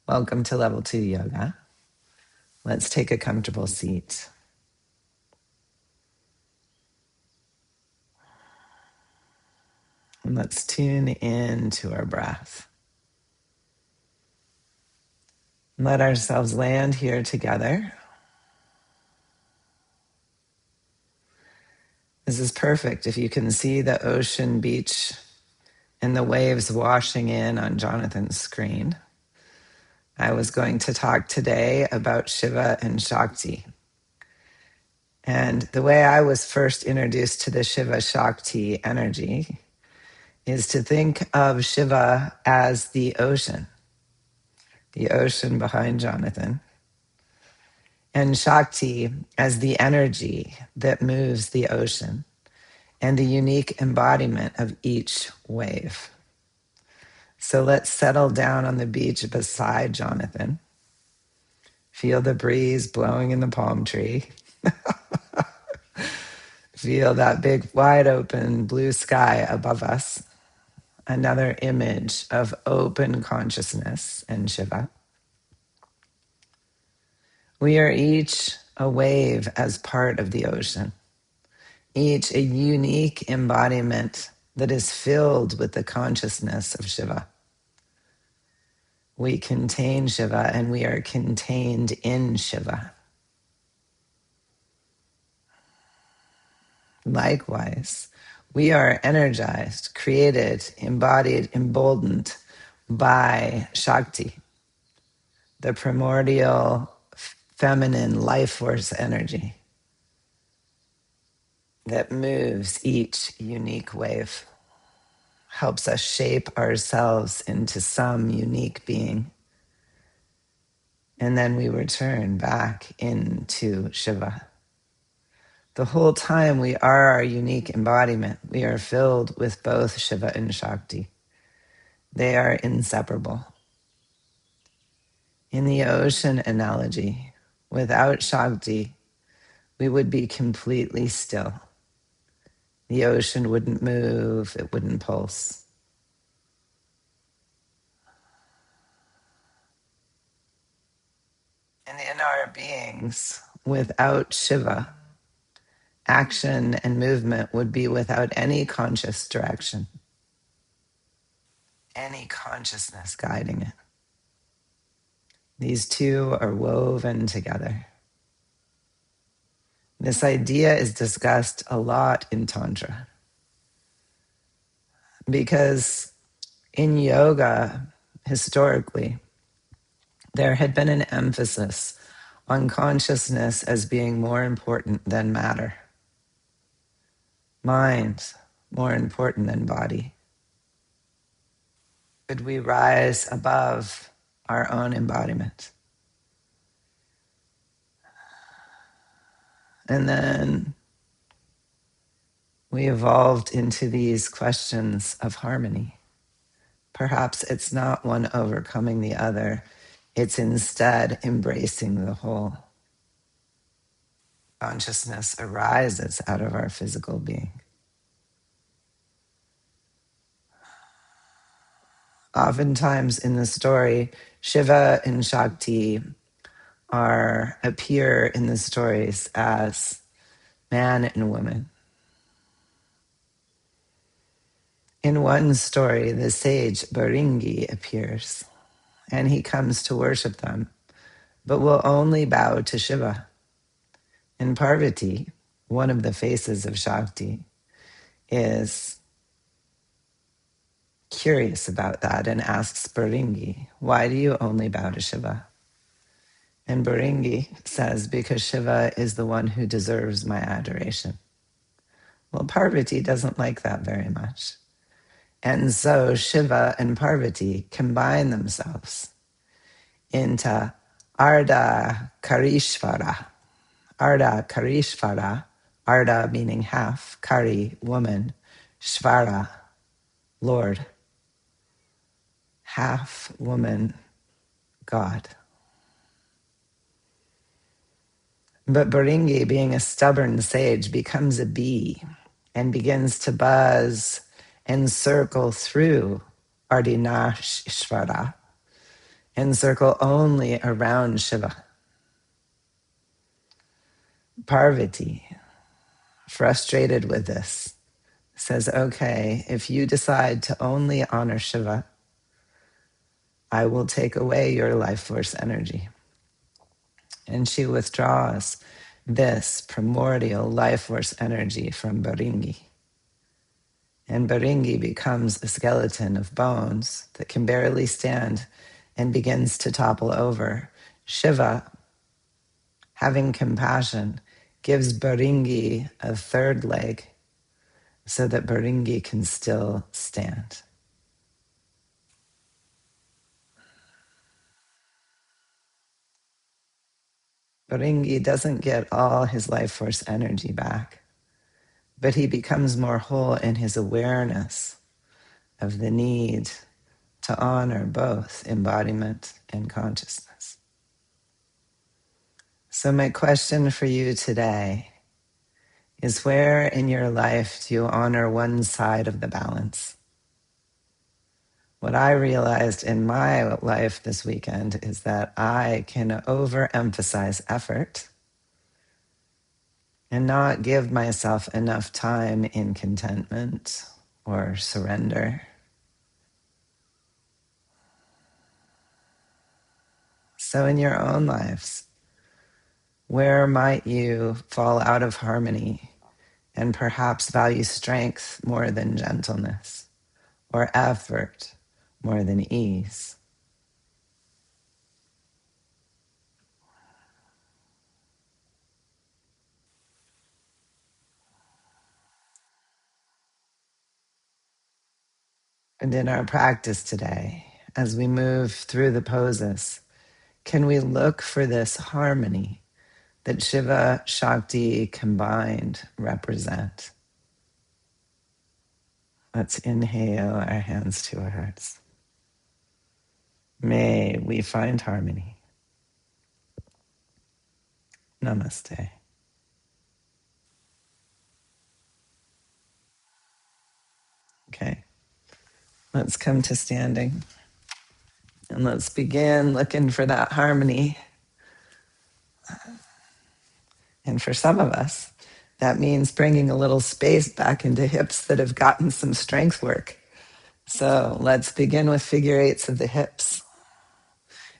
Welcome to Level 2 Yoga. Let's take a comfortable seat. And let's tune in to our breath. Let ourselves land here together. This is perfect if you can see the ocean beach and the waves washing in on Jonathan's screen. I was going to talk today about Shiva and Shakti. And the way I was first introduced to the Shiva Shakti energy is to think of Shiva as the ocean behind Jonathan, and Shakti as the energy that moves the ocean and the unique embodiment of each wave. So let's settle down on the beach beside Jonathan. Feel the breeze blowing in the palm tree. Feel that big, wide open blue sky above us. Another image of open consciousness and Shiva. We are each a wave as part of the ocean, each a unique embodiment that is filled with the consciousness of Shiva. We contain Shiva and we are contained in Shiva. Likewise, we are energized, created, embodied, emboldened by Shakti, the primordial feminine life force energy that moves each unique wave, helps us shape ourselves into some unique being. And then we return back into Shiva. The whole time we are our unique embodiment. We are filled with both Shiva and Shakti. They are inseparable. In the ocean analogy, without Shakti, we would be completely still. The ocean wouldn't move, it wouldn't pulse. And in our beings, without Shiva, action and movement would be without any conscious direction, any consciousness guiding it. These two are woven together. This idea is discussed a lot in Tantra because in yoga, historically, there had been an emphasis on consciousness as being more important than matter. Mind more important than body. Could we rise above our own embodiment? And then we evolved into these questions of harmony. Perhaps it's not one overcoming the other. It's instead embracing the whole. Consciousness arises out of our physical being. Oftentimes in the story, Shiva and Shakti appear in the stories as man and woman. In one story, the sage Baringi appears, and he comes to worship them, but will only bow to Shiva. And Parvati, one of the faces of Shakti, is curious about that and asks Baringi, why do you only bow to Shiva? And Baringi says, because Shiva is the one who deserves my adoration. Well, Parvati doesn't like that very much. And so Shiva and Parvati combine themselves into Ardha Karishvara. Ardha Karishvara, Ardha meaning half, Kari, woman, Shvara, Lord. Half woman, God. But Baringi, being a stubborn sage, becomes a bee and begins to buzz and circle through Ardhinashvara Encircle only around Shiva. Parvati, frustrated with this, says, okay, if you decide to only honor Shiva, I will take away your life force energy. And she withdraws this primordial life force energy from Baringi. And Baringi becomes a skeleton of bones that can barely stand and begins to topple over. Shiva, having compassion, gives Baringi a third leg so that Baringi can still stand. Baringi doesn't get all his life force energy back, but he becomes more whole in his awareness of the need to honor both embodiment and consciousness. So my question for you today is, where in your life do you honor one side of the balance? What I realized in my life this weekend is that I can overemphasize effort and not give myself enough time in contentment or surrender. So in your own lives, where might you fall out of harmony and perhaps value strength more than gentleness, or effort more than ease? And in our practice today, as we move through the poses, can we look for this harmony that Shiva Shakti combined represent? Let's inhale our hands to our hearts. May we find harmony. Namaste. Okay, let's come to standing. And let's begin looking for that harmony. And for some of us, that means bringing a little space back into hips that have gotten some strength work. So let's begin with figure eights of the hips.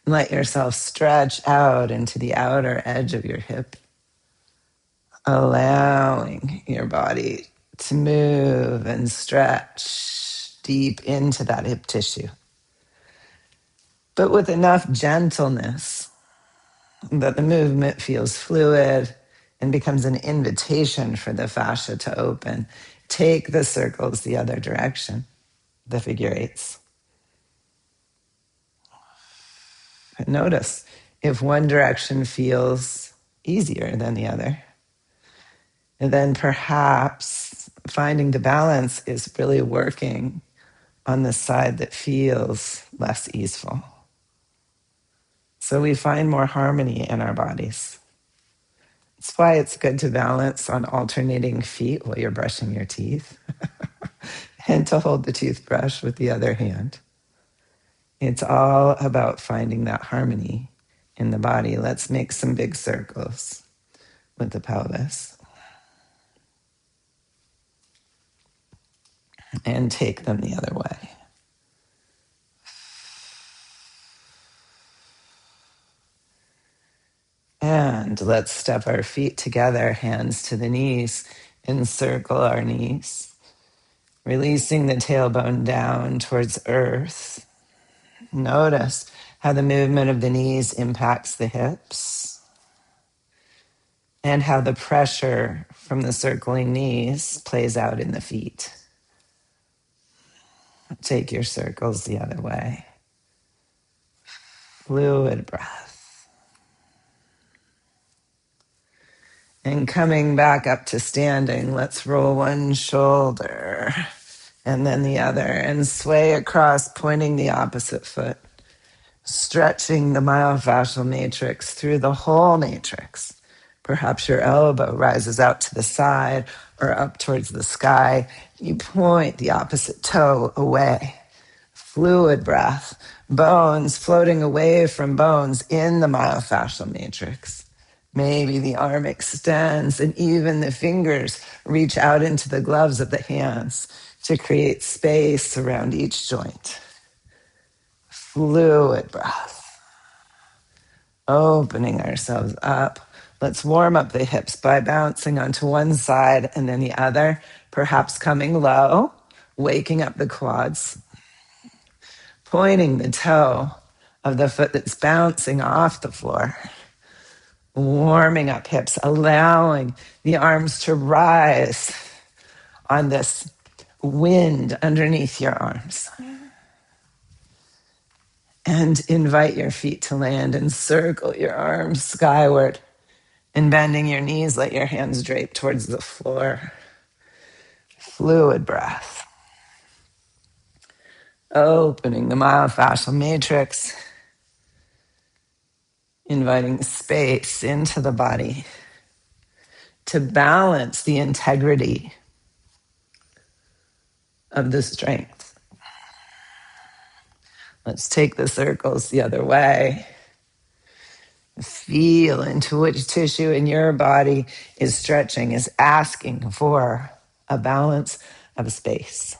And let yourself stretch out into the outer edge of your hip, allowing your body to move and stretch deep into that hip tissue, but with enough gentleness that the movement feels fluid and becomes an invitation for the fascia to open. Take the circles the other direction, the figure eights. Notice if one direction feels easier than the other. And then perhaps finding the balance is really working on the side that feels less easeful. So we find more harmony in our bodies. That's why it's good to balance on alternating feet while you're brushing your teeth and to hold the toothbrush with the other hand. It's all about finding that harmony in the body. Let's make some big circles with the pelvis and take them the other way. And let's step our feet together, hands to the knees, encircle our knees, releasing the tailbone down towards earth. Notice how the movement of the knees impacts the hips and how the pressure from the circling knees plays out in the feet. Take your circles the other way. Fluid breath. And coming back up to standing, let's roll one shoulder and then the other and sway across, pointing the opposite foot, stretching the myofascial matrix through the whole matrix. Perhaps your elbow rises out to the side or up towards the sky. You point the opposite toe away. Fluid breath, Bones floating away from bones in the myofascial matrix. Maybe the arm extends and even the fingers reach out into the gloves of the hands to create space around each joint. Fluid breath. Opening ourselves up. Let's warm up the hips by bouncing onto one side and then the other, perhaps coming low, waking up the quads, pointing the toe of the foot that's bouncing off the floor, warming up hips, allowing the arms to rise on this wind underneath your arms. And invite your feet to land and circle your arms skyward. And bending your knees, let your hands drape towards the floor. Fluid breath. Opening the myofascial matrix. Inviting space into the body to balance the integrity of the strength. Let's take the circles the other way. Feel into which tissue in your body is stretching, is asking for a balance of space.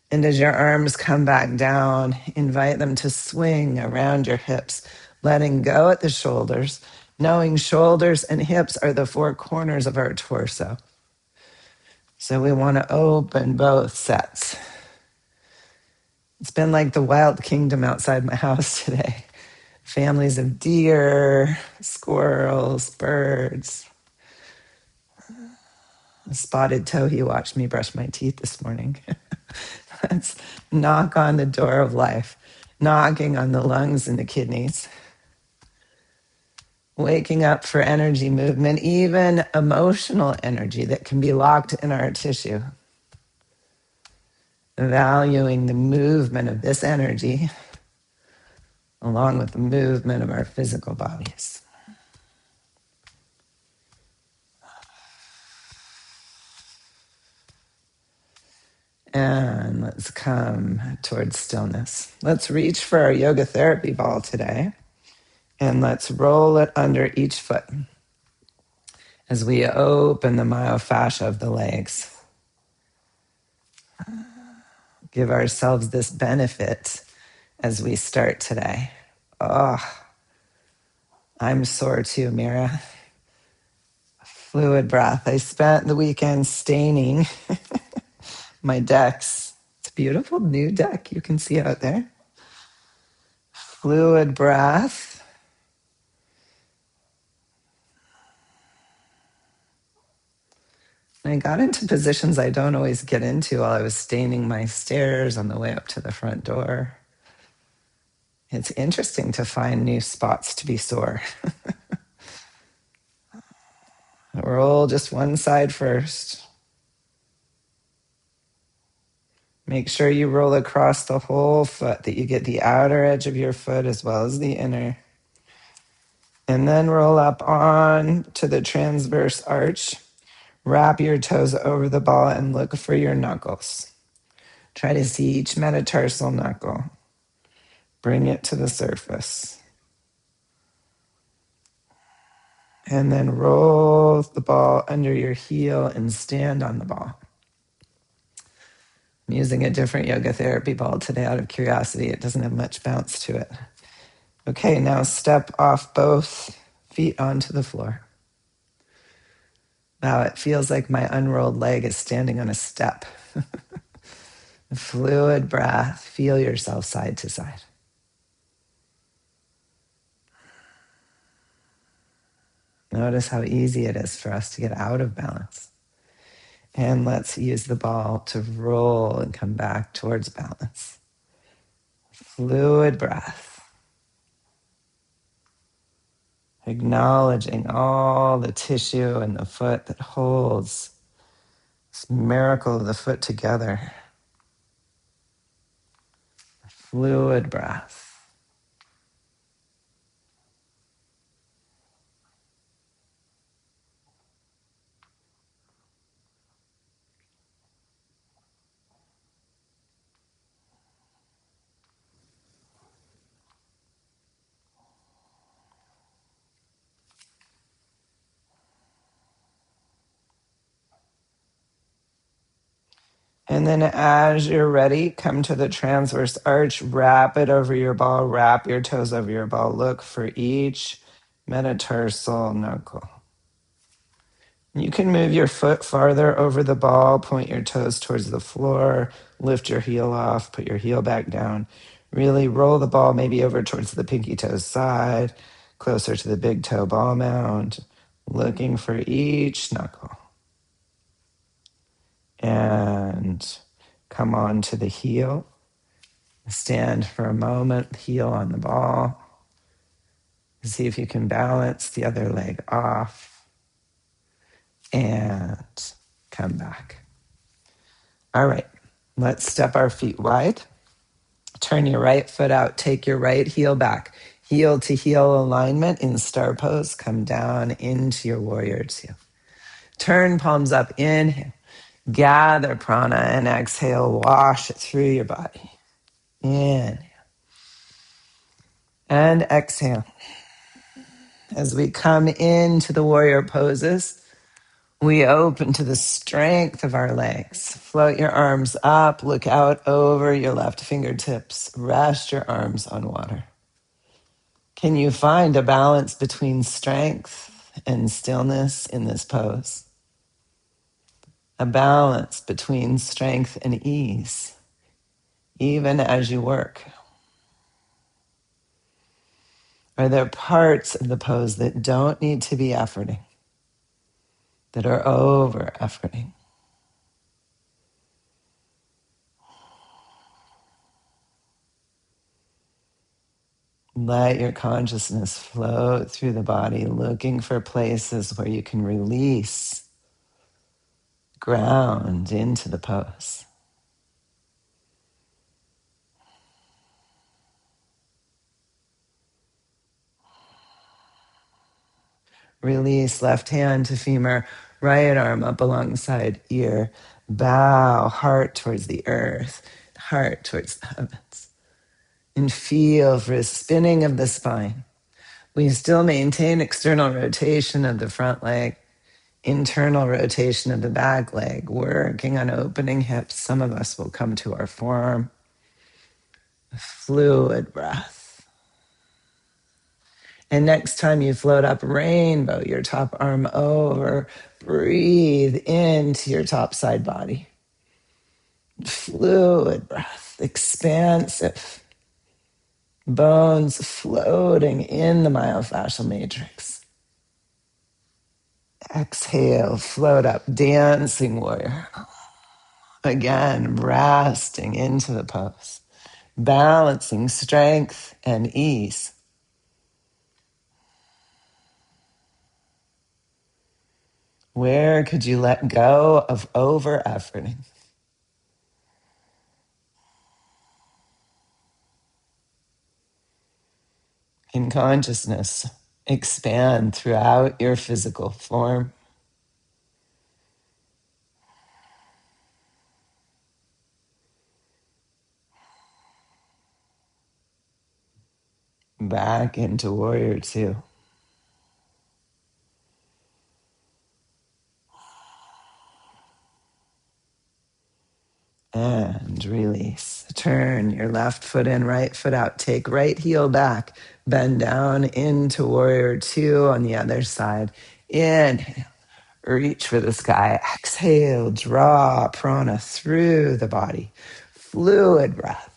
And as your arms come back down, invite them to swing around your hips, letting go at the shoulders, knowing shoulders and hips are the four corners of our torso. So we want to open both sets. It's been like the wild kingdom outside my house today. Families of deer, squirrels, birds. A spotted towhee watched me brush my teeth this morning. Let's knock on the door of life, knocking on the lungs and the kidneys. Waking up for energy movement, even emotional energy that can be locked in our tissue. Valuing the movement of this energy along with the movement of our physical bodies. And let's come towards stillness. Let's reach for our yoga therapy ball today. And let's roll it under each foot as we open the myofascia of the legs. Give ourselves this benefit as we start today. Oh, I'm sore too, Mira. Fluid breath. I spent the weekend staining my decks. It's a beautiful new deck you can see out there. Fluid breath. I got into positions I don't always get into while I was staining my stairs on the way up to the front door. It's interesting to find new spots to be sore. Roll just one side first. Make sure you roll across the whole foot, that you get the outer edge of your foot as well as the inner. And then roll up on to the transverse arch. Wrap your toes over the ball and look for your knuckles. Try to see each metatarsal knuckle. Bring it to the surface. And then roll the ball under your heel and stand on the ball. I'm using a different yoga therapy ball today out of curiosity. It doesn't have much bounce to it. Okay, now step off both feet onto the floor. Wow, it feels like my unrolled leg is standing on a step. Fluid breath. Feel yourself side to side. Notice how easy it is for us to get out of balance. And let's use the ball to roll and come back towards balance. Fluid breath. Acknowledging all the tissue in the foot that holds this miracle of the foot together. Fluid breath. And then as you're ready, come to the transverse arch, wrap it over your ball, wrap your toes over your ball. Look for each metatarsal knuckle. You can move your foot farther over the ball, point your toes towards the floor, lift your heel off, put your heel back down. Really roll the ball maybe over towards the pinky toe side, closer to the big toe ball mound, looking for each knuckle. And come on to the heel. Stand for a moment, heel on the ball. See if you can balance the other leg off. And come back. All right, let's step our feet wide. Turn your right foot out. Take your right heel back. Heel to heel alignment in star pose. Come down into your warrior two. Turn palms up. Inhale. Gather prana and exhale. Wash it through your body. Inhale. And exhale. As we come into the warrior poses, we open to the strength of our legs. Float your arms up, look out over your left fingertips. Rest your arms on water. Can you find a balance between strength and stillness in this pose? A balance between strength and ease, even as you work. Are there parts of the pose that don't need to be efforting, that are over efforting? Let your consciousness float through the body, looking for places where you can release, ground into the pose. Release left hand to femur, right arm up alongside ear. Bow, heart towards the earth, heart towards the heavens. And feel for a spinning of the spine. We still maintain external rotation of the front leg, internal rotation of the back leg, working on opening hips. Some of us will come to our forearm. Fluid breath. And next time you float up, rainbow your top arm over. Breathe into your top side body. Fluid breath, expansive. Bones floating in the myofascial matrix. Exhale, float up, dancing warrior. Again, resting into the pose. Balancing strength and ease. Where could you let go of over-efforting? In consciousness, expand throughout your physical form. Back into warrior two. And release. Turn your left foot in, right foot out. Take right heel back. Bend down into warrior two on the other side. Inhale. Reach for the sky. Exhale. Draw prana through the body. Fluid breath.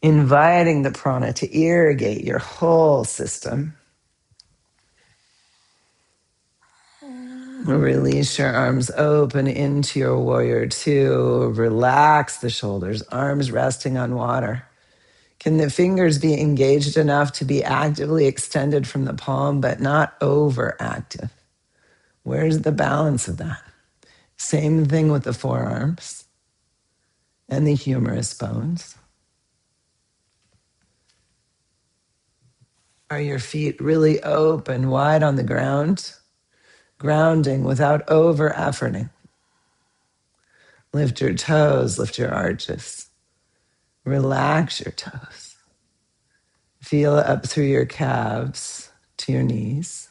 Inviting the prana to irrigate your whole system. Release your arms open into your warrior two. Relax the shoulders, arms resting on water. Can the fingers be engaged enough to be actively extended from the palm, but not overactive? Where's the balance of that? Same thing with the forearms and the humerus bones. Are your feet really open, wide on the ground? Grounding without over-efforting. Lift your toes, lift your arches. Relax your toes. Feel up through your calves to your knees.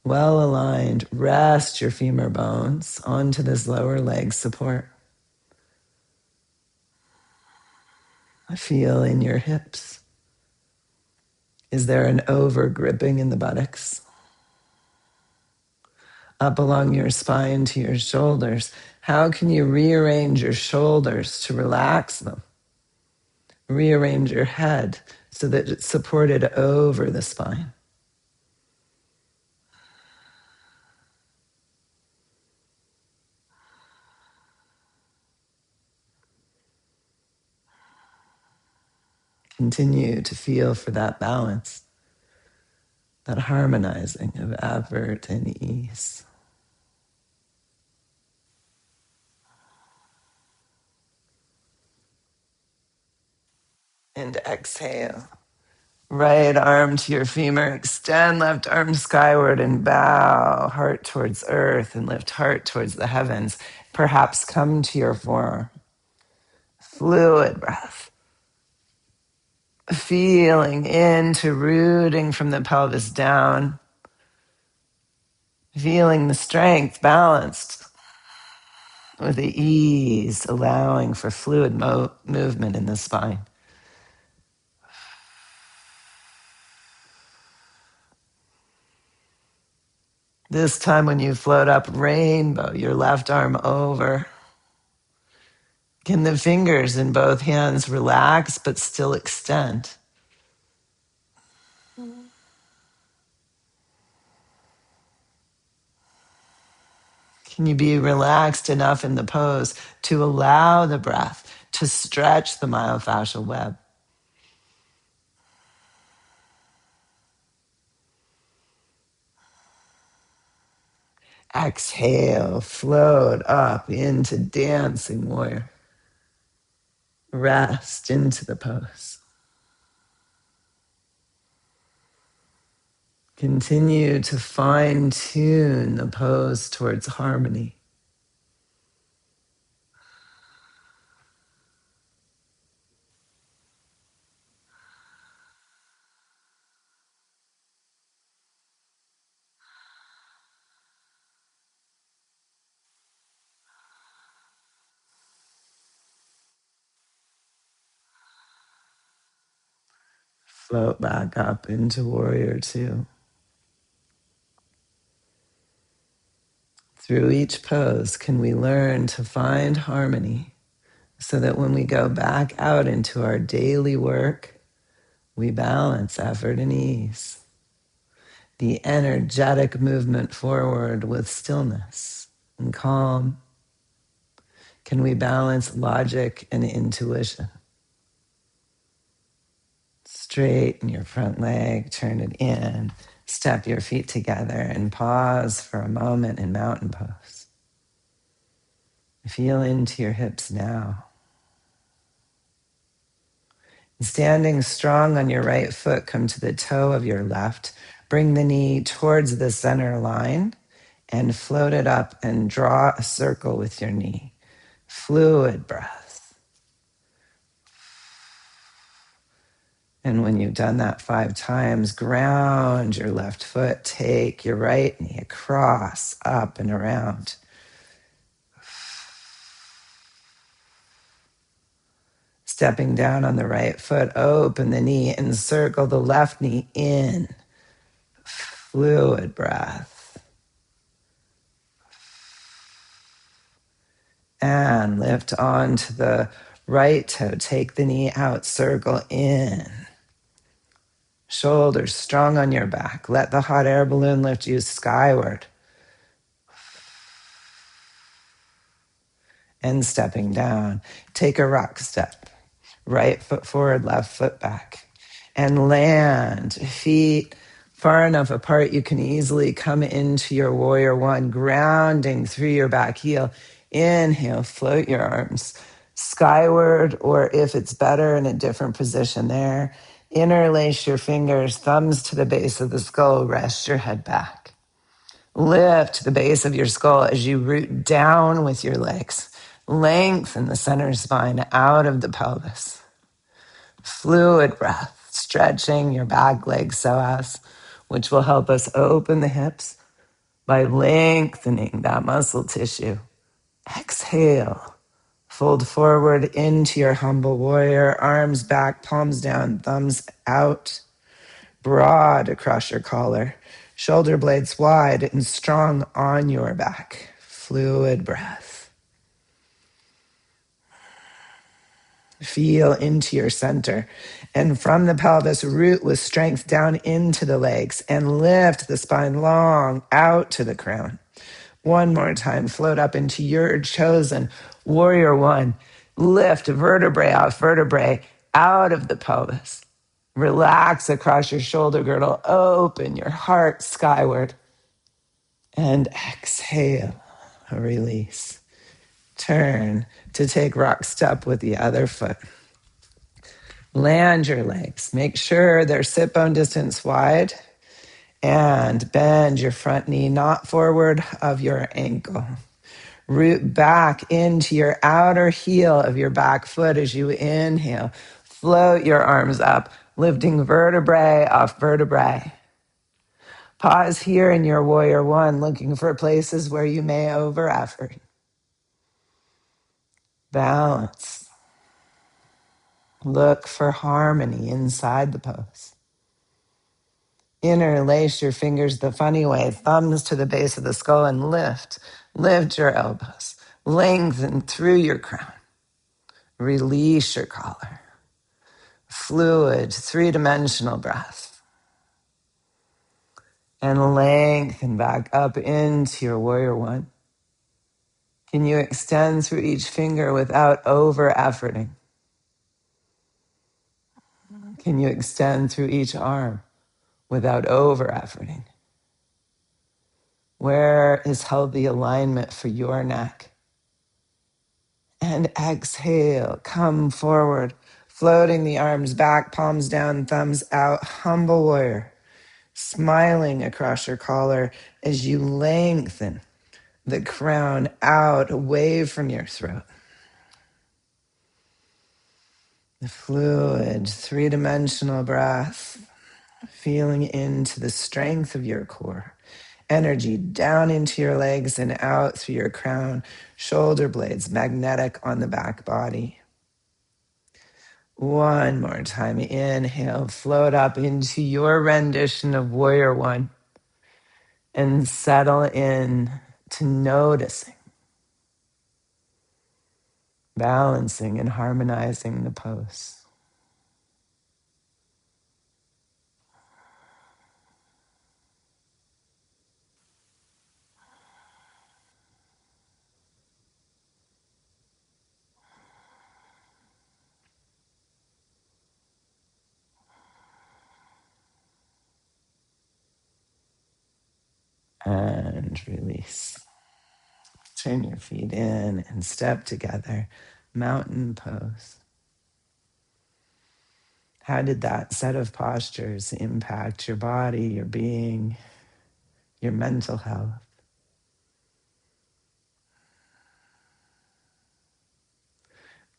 Well aligned, rest your femur bones onto this lower leg support. Feel in your hips. Is there an over gripping in the buttocks? Up along your spine to your shoulders. How can you rearrange your shoulders to relax them? Rearrange your head so that it's supported over the spine. Continue to feel for that balance, that harmonizing of effort and ease. And exhale. Right arm to your femur, extend left arm skyward and bow heart towards earth and lift heart towards the heavens. Perhaps come to your forearm. Fluid breath. Feeling into rooting from the pelvis down. Feeling the strength balanced with the ease, allowing for fluid movement in the spine. This time when you float up, rainbow your left arm over. Can the fingers in both hands relax but still extend? Can you be relaxed enough in the pose to allow the breath to stretch the myofascial web? Exhale, float up into dancing warrior. Rest into the pose. Continue to fine-tune the pose towards harmony. Float back up into warrior two. Through each pose, can we learn to find harmony so that when we go back out into our daily work, we balance effort and ease, the energetic movement forward with stillness and calm. Can we balance logic and intuition? Straighten your front leg, turn it in, step your feet together and pause for a moment in mountain pose. Feel into your hips now. Standing strong on your right foot, come to the toe of your left. Bring the knee towards the center line and float it up and draw a circle with your knee. Fluid breath. And when you've done that 5 times, ground your left foot, take your right knee across, up and around. Stepping down on the right foot, open the knee and circle the left knee in. Fluid breath. And lift onto the right toe. Take the knee out, circle in. Shoulders strong on your back. Let the hot air balloon lift you skyward. And stepping down. Take a rock step. Right foot forward, left foot back. And land. Feet far enough apart you can easily come into your warrior one, grounding through your back heel. Inhale, float your arms skyward, or if it's better in a different position there, interlace your fingers, thumbs to the base of the skull, rest your head back. Lift the base of your skull as you root down with your legs. Lengthen the center spine out of the pelvis. Fluid breath, stretching your back leg psoas, which will help us open the hips by lengthening that muscle tissue. Exhale, Fold forward into your humble warrior, arms back, palms down, thumbs out, broad across your collar, shoulder blades wide and strong on your back. Fluid breath. Feel into your center. And from the pelvis, root with strength down into the legs and lift the spine long out to the crown. One more time, float up into your chosen warrior one. Lift vertebrae off vertebrae out of the pelvis. Relax across your shoulder girdle. Open your heart skyward. And exhale, release. Turn to take rock step with the other foot. Land your legs. Make sure they're sit bone distance wide. And bend your front knee not forward of your ankle. Root back into your outer heel of your back foot as you inhale. Float your arms up, lifting vertebrae off vertebrae. Pause here in your warrior one, looking for places where you may over effort. Balance. Look for harmony inside the pose. Interlace your fingers the funny way, thumbs to the base of the skull, and lift. Lift your elbows. Lengthen through your crown. Release your collar. Fluid, three-dimensional breath. And lengthen back up into your warrior one. Can you extend through each finger without over-efforting? Can you extend through each arm without over-efforting? Where is healthy alignment for your neck? And exhale, come forward, floating the arms back, palms down, thumbs out, humble warrior, smiling across your collar as you lengthen the crown out away from your throat. The fluid, three-dimensional breath, feeling into the strength of your core. Energy down into your legs and out through your crown, shoulder blades magnetic on the back body. One more time. Inhale, float up into your rendition of warrior one and settle in to noticing, balancing and harmonizing the pose. And release. Turn your feet in and step together. Mountain pose. How did that set of postures impact your body, your being, your mental health?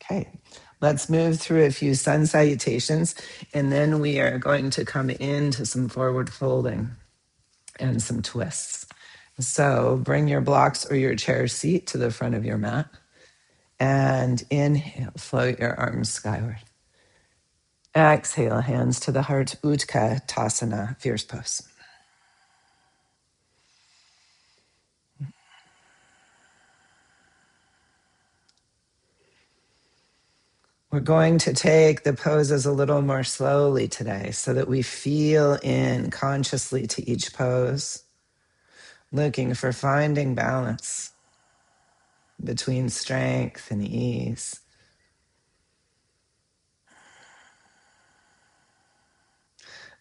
Okay, let's move through a few sun salutations, and then we are going to come into some forward folding and some twists. So bring your blocks or your chair seat to the front of your mat, and inhale, float your arms skyward. Exhale, hands to the heart, Utkatasana, fierce pose. We're going to take the poses a little more slowly today so that we feel in consciously to each pose, looking for finding balance between strength and ease.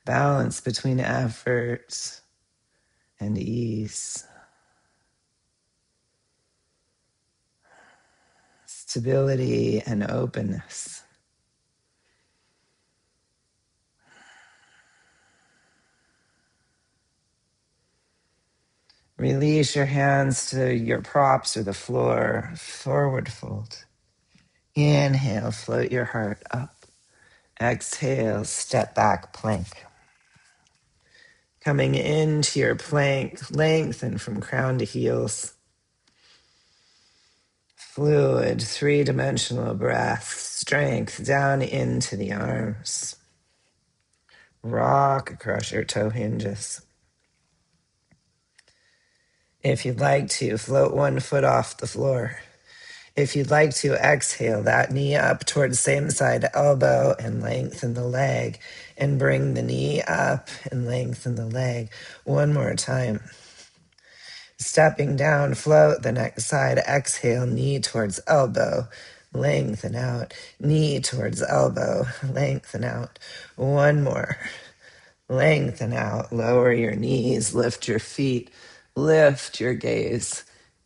Balance between effort and ease. Stability and openness. Release your hands to your props or the floor, forward fold. Inhale, float your heart up. Exhale, step back, plank. Coming into your plank, lengthen from crown to heels. Fluid, three-dimensional breath, strength down into the arms. Rock across your toe hinges. If you'd like to, float one foot off the floor. If you'd like to, exhale that knee up towards same side elbow and lengthen the leg. And bring the knee up and lengthen the leg. One more time. Stepping down, float the next side. Exhale, knee towards elbow. Lengthen out. Knee towards elbow. Lengthen out. One more. Lengthen out. Lower your knees. Lift your feet. Lift your gaze.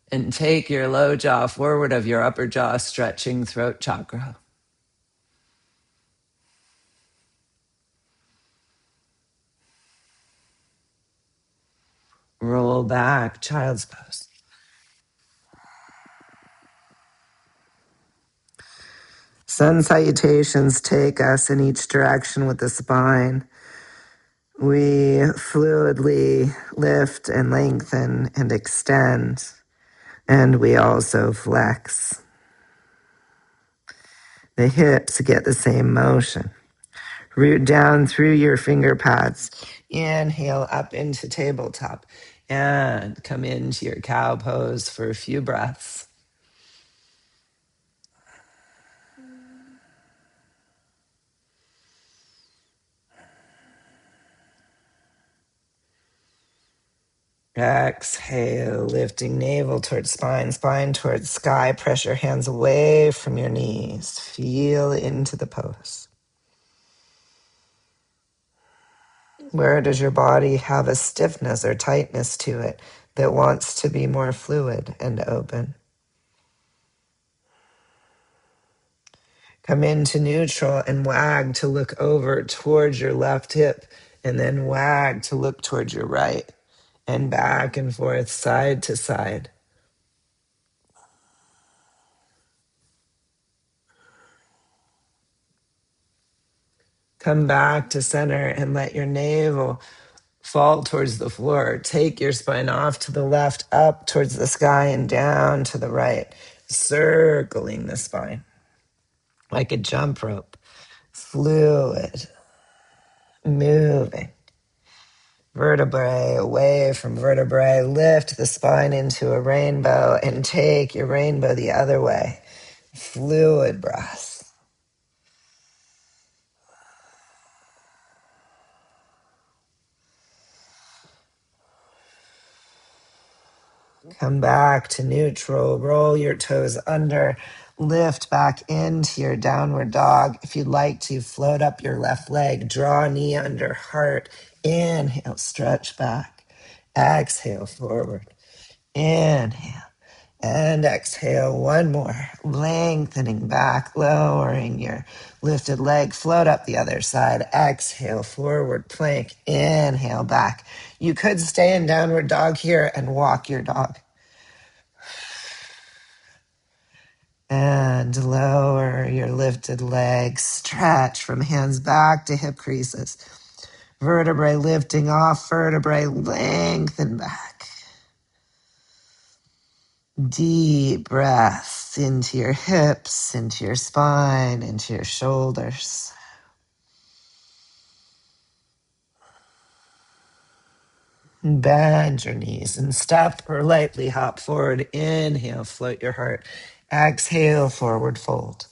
And take your low jaw forward of your upper jaw, stretching throat chakra. Roll back, child's pose. Sun salutations take us in each direction with the spine. We fluidly lift and lengthen and extend, and we also flex. The hips get the same motion. Root down through your finger pads. Inhale up into tabletop and come into your cow pose for a few breaths. Exhale, lifting navel towards spine, spine towards sky. Press your hands away from your knees. Feel into the pose. Where does your body have a stiffness or tightness to it that wants to be more fluid and open? Come into neutral and wag to look over towards your left hip, and then wag to look towards your right, and back and forth, side to side. Come back to center and let your navel fall towards the floor. Take your spine off to the left, up towards the sky, and down to the right, circling the spine like a jump rope. Fluid, moving. Vertebrae away from vertebrae. Lift the spine into a rainbow and take your rainbow the other way. Fluid breath. Come back to neutral. Roll your toes under. Lift back into your downward dog. If you'd like to, float up your left leg. Draw knee under heart. Inhale, stretch back. Exhale, forward. Inhale. And exhale, one more. Lengthening back, lowering your lifted leg. Float up the other side. Exhale, forward plank. Inhale, back. You could stay in downward dog here and walk your dog. And lower your lifted leg. Stretch from hands back to hip creases. Vertebrae lifting off, vertebrae lengthen back. Deep breaths into your hips, into your spine, into your shoulders. Bend your knees and step or lightly hop forward. Inhale, float your heart. Exhale, forward fold.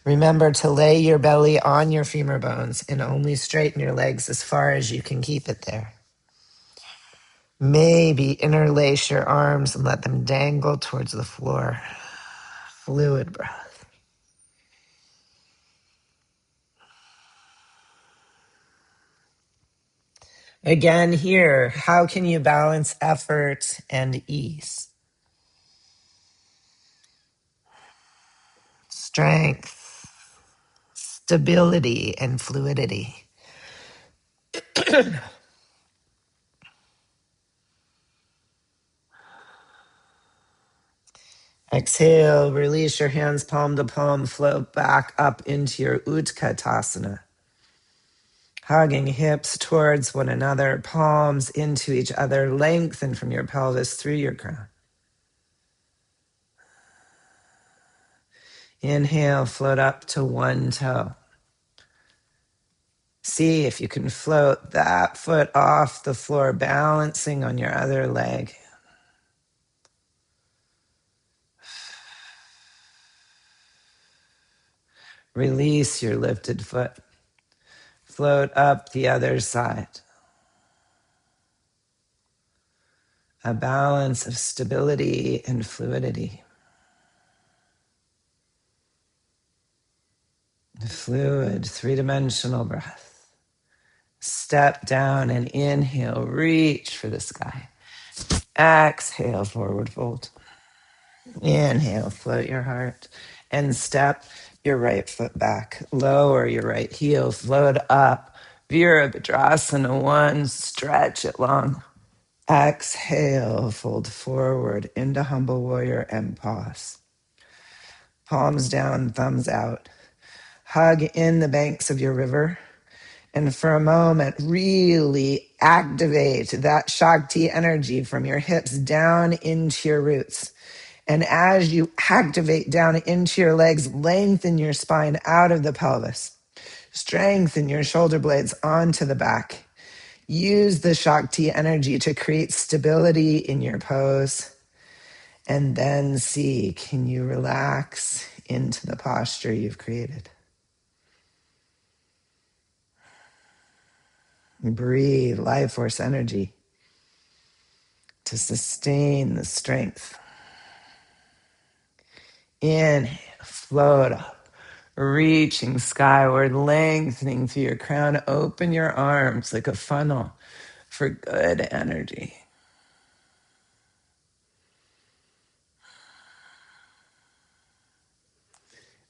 Remember to lay your belly on your femur bones and only straighten your legs as far as you can keep it there. Maybe interlace your arms and let them dangle towards the floor. Fluid breath. Again here, how can you balance effort and ease? Strength, stability, and fluidity. Exhale, release your hands palm to palm, float back up into your Utkatasana. Hugging hips towards one another, palms into each other, lengthen from your pelvis through your crown. Inhale, float up to one toe. See if you can float that foot off the floor, balancing on your other leg. Release your lifted foot. Float up the other side. A balance of stability and fluidity. Fluid, three-dimensional breath. Step down and inhale, reach for the sky. Exhale, forward fold. Inhale, float your heart. And step your right foot back. Lower your right heel, float up. Virabhadrasana 1, stretch it long. Exhale, fold forward into humble warrior and pause. Palms down, thumbs out. Hug in the banks of your river. And for a moment, really activate that Shakti energy from your hips down into your roots. And as you activate down into your legs, lengthen your spine out of the pelvis. Strengthen your shoulder blades onto the back. Use the Shakti energy to create stability in your pose. And then see, can you relax into the posture you've created? Breathe life force energy to sustain the strength. Inhale, float up, reaching skyward, lengthening through your crown. Open your arms like a funnel for good energy.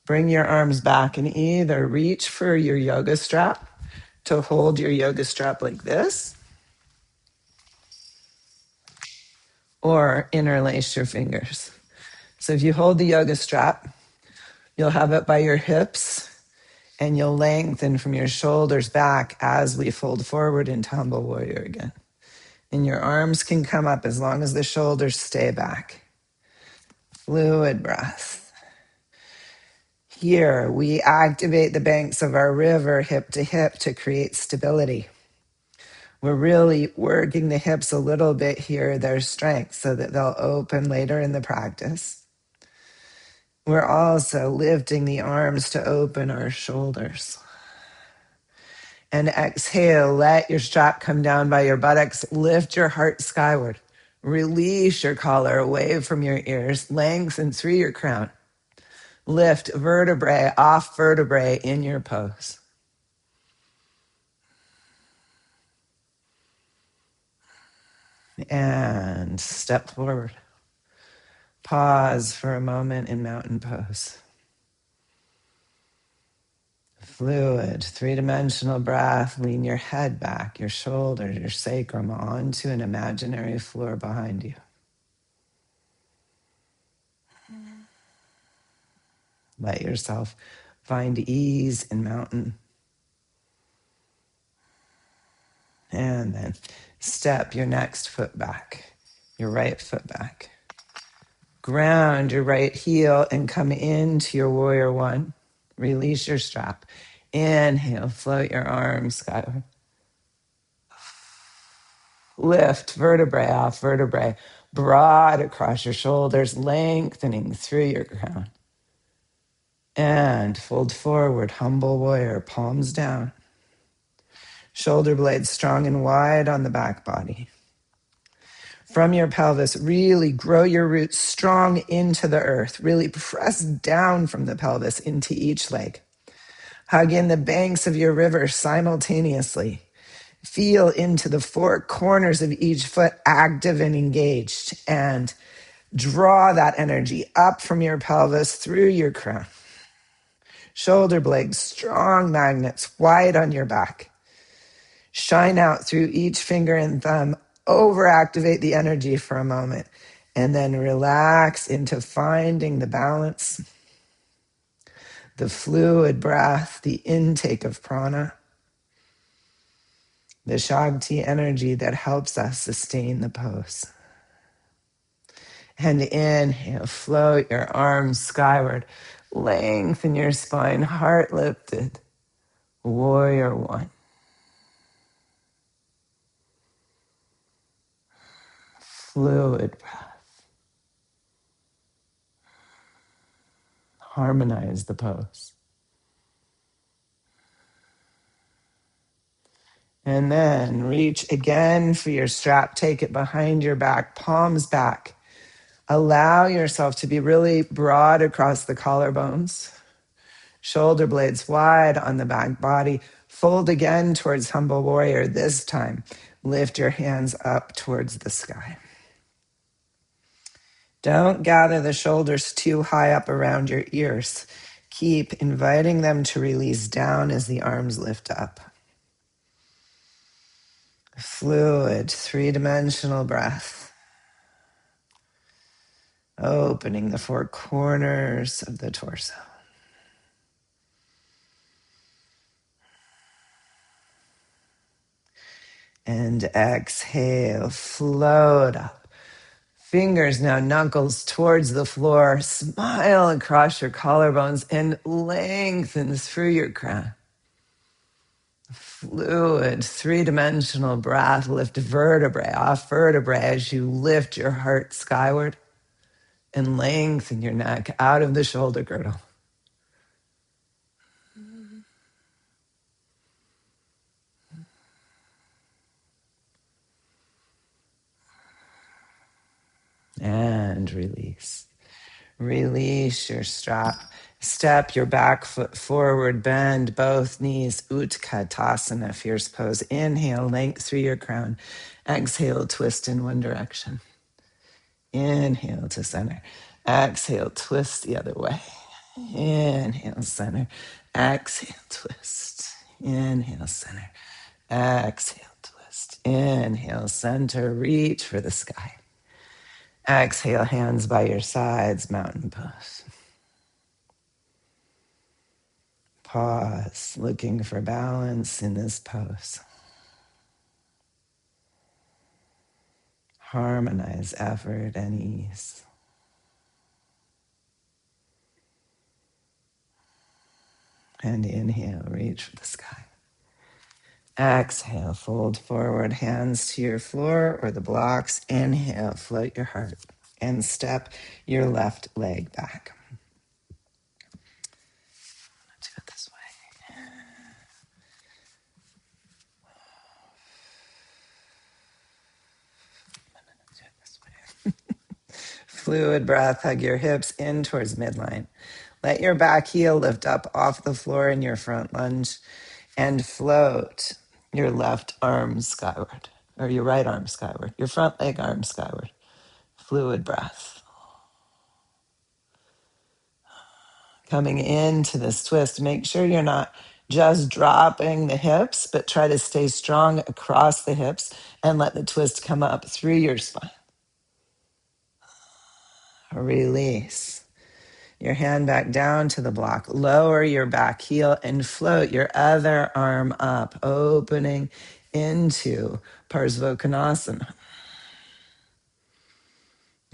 Bring your arms back and either reach for your yoga strap to hold your yoga strap like this, or interlace your fingers. So if you hold the yoga strap, you'll have it by your hips and you'll lengthen from your shoulders back as we fold forward into humble warrior again. And your arms can come up as long as the shoulders stay back. Fluid breath. Here, we activate the banks of our river hip to hip to create stability. We're really working the hips a little bit here, their strength, so that they'll open later in the practice. We're also lifting the arms to open our shoulders. And exhale, let your strap come down by your buttocks. Lift your heart skyward. Release your collar away from your ears. Lengthen through your crown. Lift vertebrae off vertebrae in your pose. And step forward. Pause for a moment in mountain pose. Fluid, three-dimensional breath. Lean your head back, your shoulders, your sacrum onto an imaginary floor behind you. Let yourself find ease in mountain. And then step your next foot back, your right foot back. Ground your right heel and come into your warrior 1. Release your strap. Inhale, float your arms skyward. Lift vertebrae off vertebrae, broad across your shoulders, lengthening through your crown. And fold forward, humble warrior, palms down. Shoulder blades strong and wide on the back body. From your pelvis, really grow your roots strong into the earth. Really press down from the pelvis into each leg. Hug in the banks of your river simultaneously. Feel into the 4 corners of each foot, active and engaged. And draw that energy up from your pelvis through your crown. Shoulder blades, strong magnets, wide on your back. Shine out through each finger and thumb. Overactivate the energy for a moment. And then relax into finding the balance, the fluid breath, the intake of prana, the Shakti energy that helps us sustain the pose. And inhale, float your arms skyward. Lengthen your spine, heart lifted. Warrior one. Fluid breath. Harmonize the pose. And then reach again for your strap. Take it behind your back, palms back. Allow yourself to be really broad across the collarbones. Shoulder blades wide on the back body. Fold again towards humble warrior. This time, lift your hands up towards the sky. Don't gather the shoulders too high up around your ears. Keep inviting them to release down as the arms lift up. Fluid, three-dimensional breath. Opening the four corners of the torso. And exhale, float up. Fingers now, knuckles towards the floor. Smile across your collarbones and lengthen through your crown. Fluid, three-dimensional breath. Lift vertebrae off vertebrae as you lift your heart skyward and lengthen your neck out of the shoulder girdle. And release. Release your strap. Step your back foot forward, bend both knees, Utkatasana, fierce pose. Inhale, length through your crown. Exhale, twist in one direction. Inhale to center. Exhale, twist the other way. Inhale, center. Exhale, twist. Inhale, center. Exhale, twist. Inhale, center. Reach for the sky. Exhale, hands by your sides, mountain pose. Pause, looking for balance in this pose. Harmonize effort and ease. And inhale, reach for the sky. Exhale, fold forward, hands to your floor or the blocks. Inhale, float your heart. And step your left leg back. Do it this way. Do it this way. Fluid breath, hug your hips in towards midline. Let your back heel lift up off the floor in your front lunge and float your left arm skyward, or your right arm skyward, your front leg arm skyward. Fluid breath. Coming into this twist, make sure you're not just dropping the hips, but try to stay strong across the hips and let the twist come up through your spine. Release. Your hand back down to the block. Lower your back heel and float your other arm up, opening into Parsvottanasana.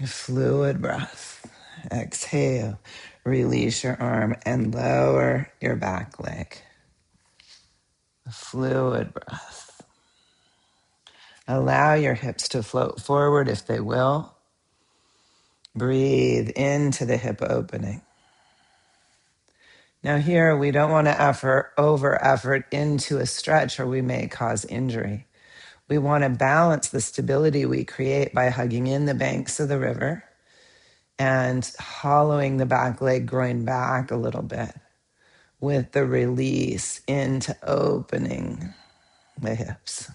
Fluid breath. Exhale. Release your arm and lower your back leg. Fluid breath. Allow your hips to float forward if they will. Breathe into the hip opening. Now here, we don't want to over effort into a stretch or we may cause injury. We want to balance the stability we create by hugging in the banks of the river and hollowing the back leg, groin back a little bit with the release into opening the hips.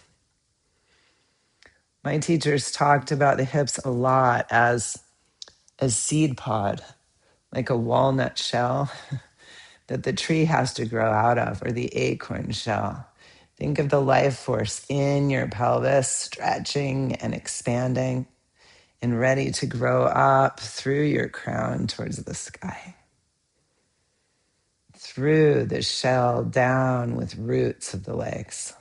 My teachers talked about the hips a lot as a seed pod, like a walnut shell that the tree has to grow out of, or the acorn shell. Think of the life force in your pelvis, stretching and expanding and ready to grow up through your crown towards the sky. Through the shell, down with roots of the legs.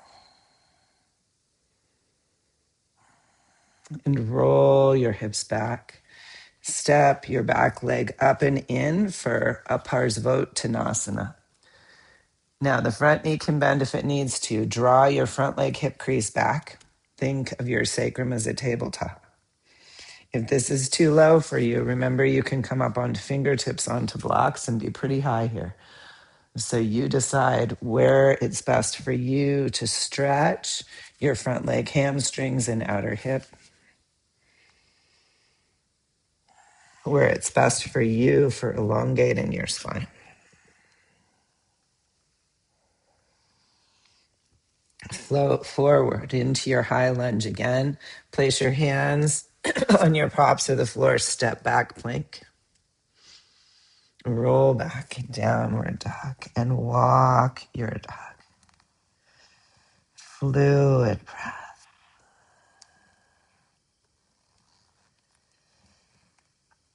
And roll your hips back. Step your back leg up and in for a Parsvottanasana. Now, the front knee can bend if it needs to. Draw your front leg hip crease back. Think of your sacrum as a tabletop. If this is too low for you, remember you can come up onto fingertips onto blocks and be pretty high here. So you decide where it's best for you to stretch your front leg, hamstrings, and outer hip. Where it's best for you for elongating your spine. Float forward into your high lunge again. Place your hands on your props or the floor. Step back plank. Roll back, downward dog, and walk your dog. Fluid breath.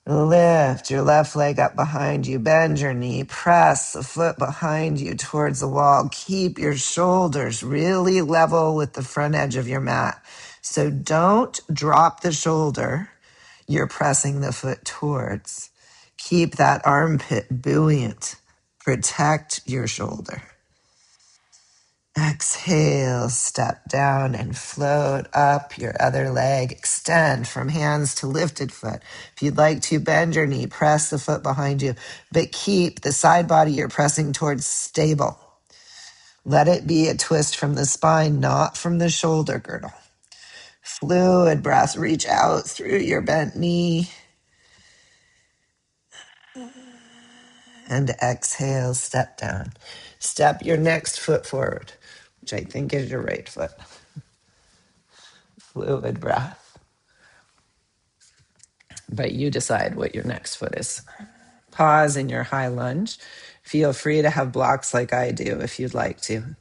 Lift your left leg up behind you. Bend your knee. Press the foot behind you towards the wall. Keep your shoulders really level with the front edge of your mat. So don't drop the shoulder you're pressing the foot towards. Keep that armpit buoyant. Protect your shoulder. Exhale, step down and float up your other leg. Extend from hands to lifted foot. If you'd like to, bend your knee, press the foot behind you, but keep the side body you're pressing towards stable. Let it be a twist from the spine, not from the shoulder girdle. Fluid breath, reach out through your bent knee. And exhale, step down. Step your next foot forward, which I think is your right foot. Fluid breath. But you decide what your next foot is. Pause in your high lunge. Feel free to have blocks like I do if you'd like to.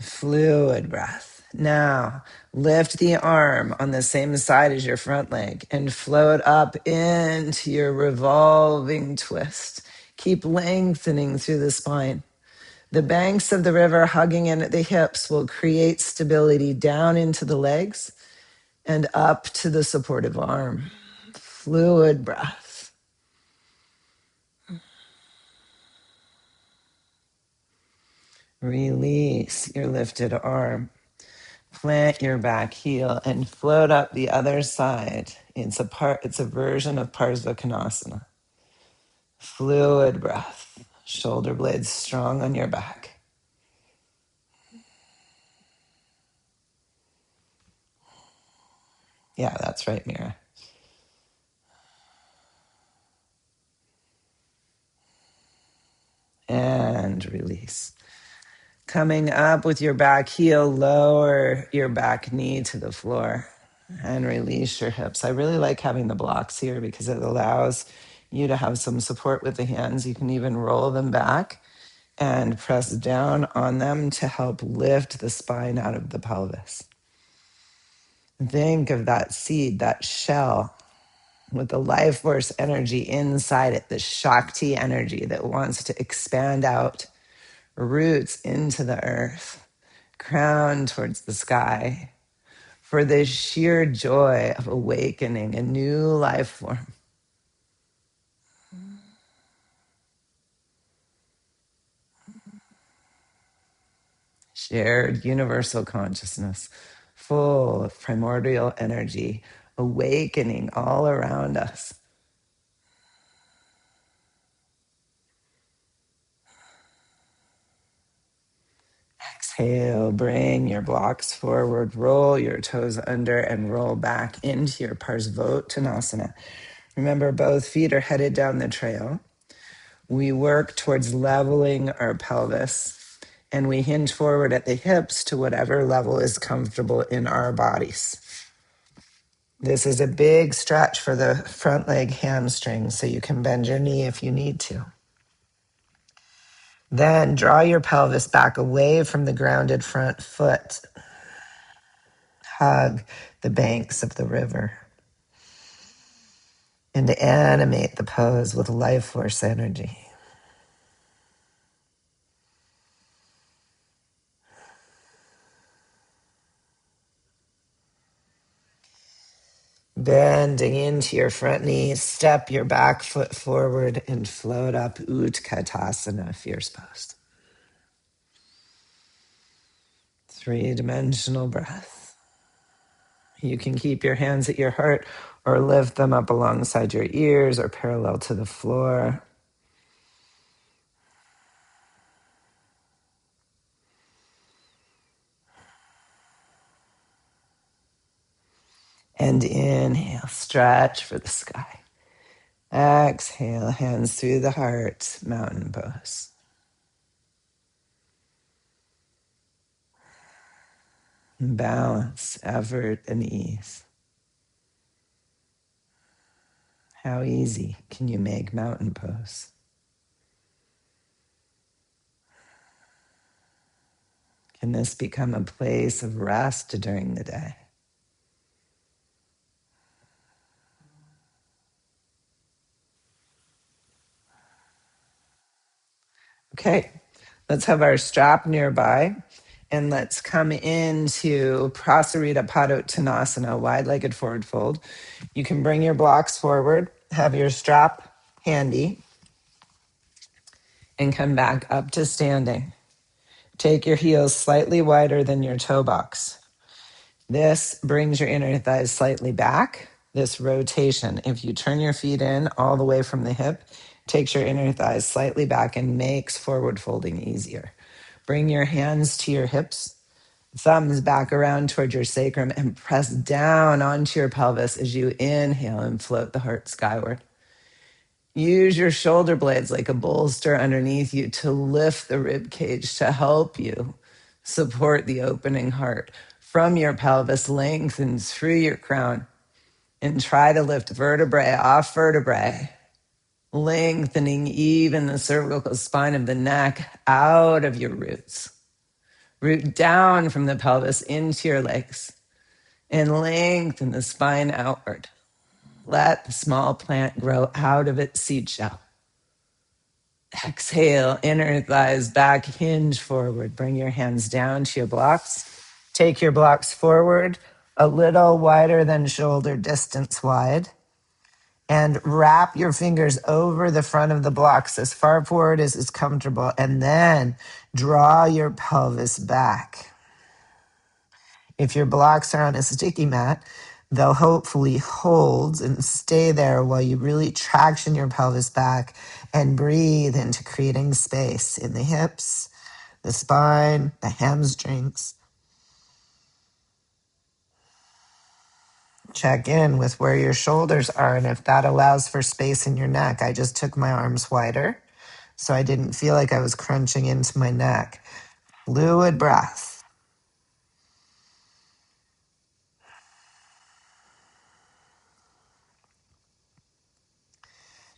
Fluid breath. Now, lift the arm on the same side as your front leg and float up into your revolving twist. Keep lengthening through the spine. The banks of the river hugging in at the hips will create stability down into the legs and up to the supportive arm. Fluid breath. Release your lifted arm. Plant your back heel and float up the other side. It's a version of Parsvottanasana. Fluid breath. Shoulder blades strong on your back. Yeah, that's right, Mira. And release. Coming up with your back heel, lower your back knee to the floor and release your hips. I really like having the blocks here because it allows you to have some support with the hands. You can even roll them back and press down on them to help lift the spine out of the pelvis. Think of that seed, that shell, with the life force energy inside it, the Shakti energy that wants to expand out, roots into the earth, crown towards the sky, for the sheer joy of awakening a new life form. Shared universal consciousness, full of primordial energy, awakening all around us. Exhale, bring your blocks forward, roll your toes under and roll back into your Parsvottanasana. Remember, both feet are headed down the trail. We work towards leveling our pelvis and we hinge forward at the hips to whatever level is comfortable in our bodies. This is a big stretch for the front leg hamstring, so you can bend your knee if you need to. Then draw your pelvis back away from the grounded front foot. Hug the banks of the river. And animate the pose with life force energy. Bending into your front knee, step your back foot forward and float up Utkatasana, fierce pose. 3-dimensional breath. You can keep your hands at your heart or lift them up alongside your ears or parallel to the floor. And inhale, stretch for the sky. Exhale, hands through the heart, mountain pose. Balance, effort, and ease. How easy can you make mountain pose? Can this become a place of rest during the day? Okay, let's have our strap nearby and let's come into Prasarita Padottanasana, wide-legged forward fold. You can bring your blocks forward, have your strap handy, and come back up to standing. Take your heels slightly wider than your toe box. This brings your inner thighs slightly back. This rotation, if you turn your feet in all the way from the hip, takes your inner thighs slightly back and makes forward folding easier. Bring your hands to your hips, thumbs back around toward your sacrum, and press down onto your pelvis as you inhale and float the heart skyward. Use your shoulder blades like a bolster underneath you to lift the rib cage to help you support the opening heart. From your pelvis, lengthen through your crown and try to lift vertebrae off vertebrae, lengthening even the cervical spine of the neck out of your roots. Root down from the pelvis into your legs and lengthen the spine outward. Let the small plant grow out of its seed shell. Exhale, inner thighs back, hinge forward. Bring your hands down to your blocks. Take your blocks forward, a little wider than shoulder distance wide. And wrap your fingers over the front of the blocks as far forward as is comfortable. And then draw your pelvis back. If your blocks are on a sticky mat, they'll hopefully hold and stay there while you really traction your pelvis back and breathe into creating space in the hips, the spine, the hamstrings. Check in with where your shoulders are and if that allows for space in your neck. I just took my arms wider, so I didn't feel like I was crunching into my neck. Fluid breath.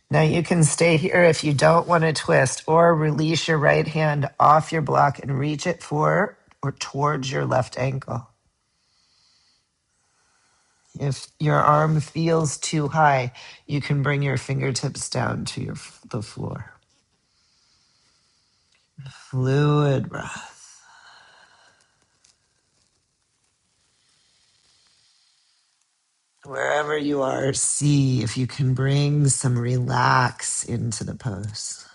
Now you can stay here if you don't want to twist, or release your right hand off your block and reach it for or towards your left ankle. If your arm feels too high, you can bring your fingertips down to the floor. Fluid breath. Wherever you are, see if you can bring some relax into the pose.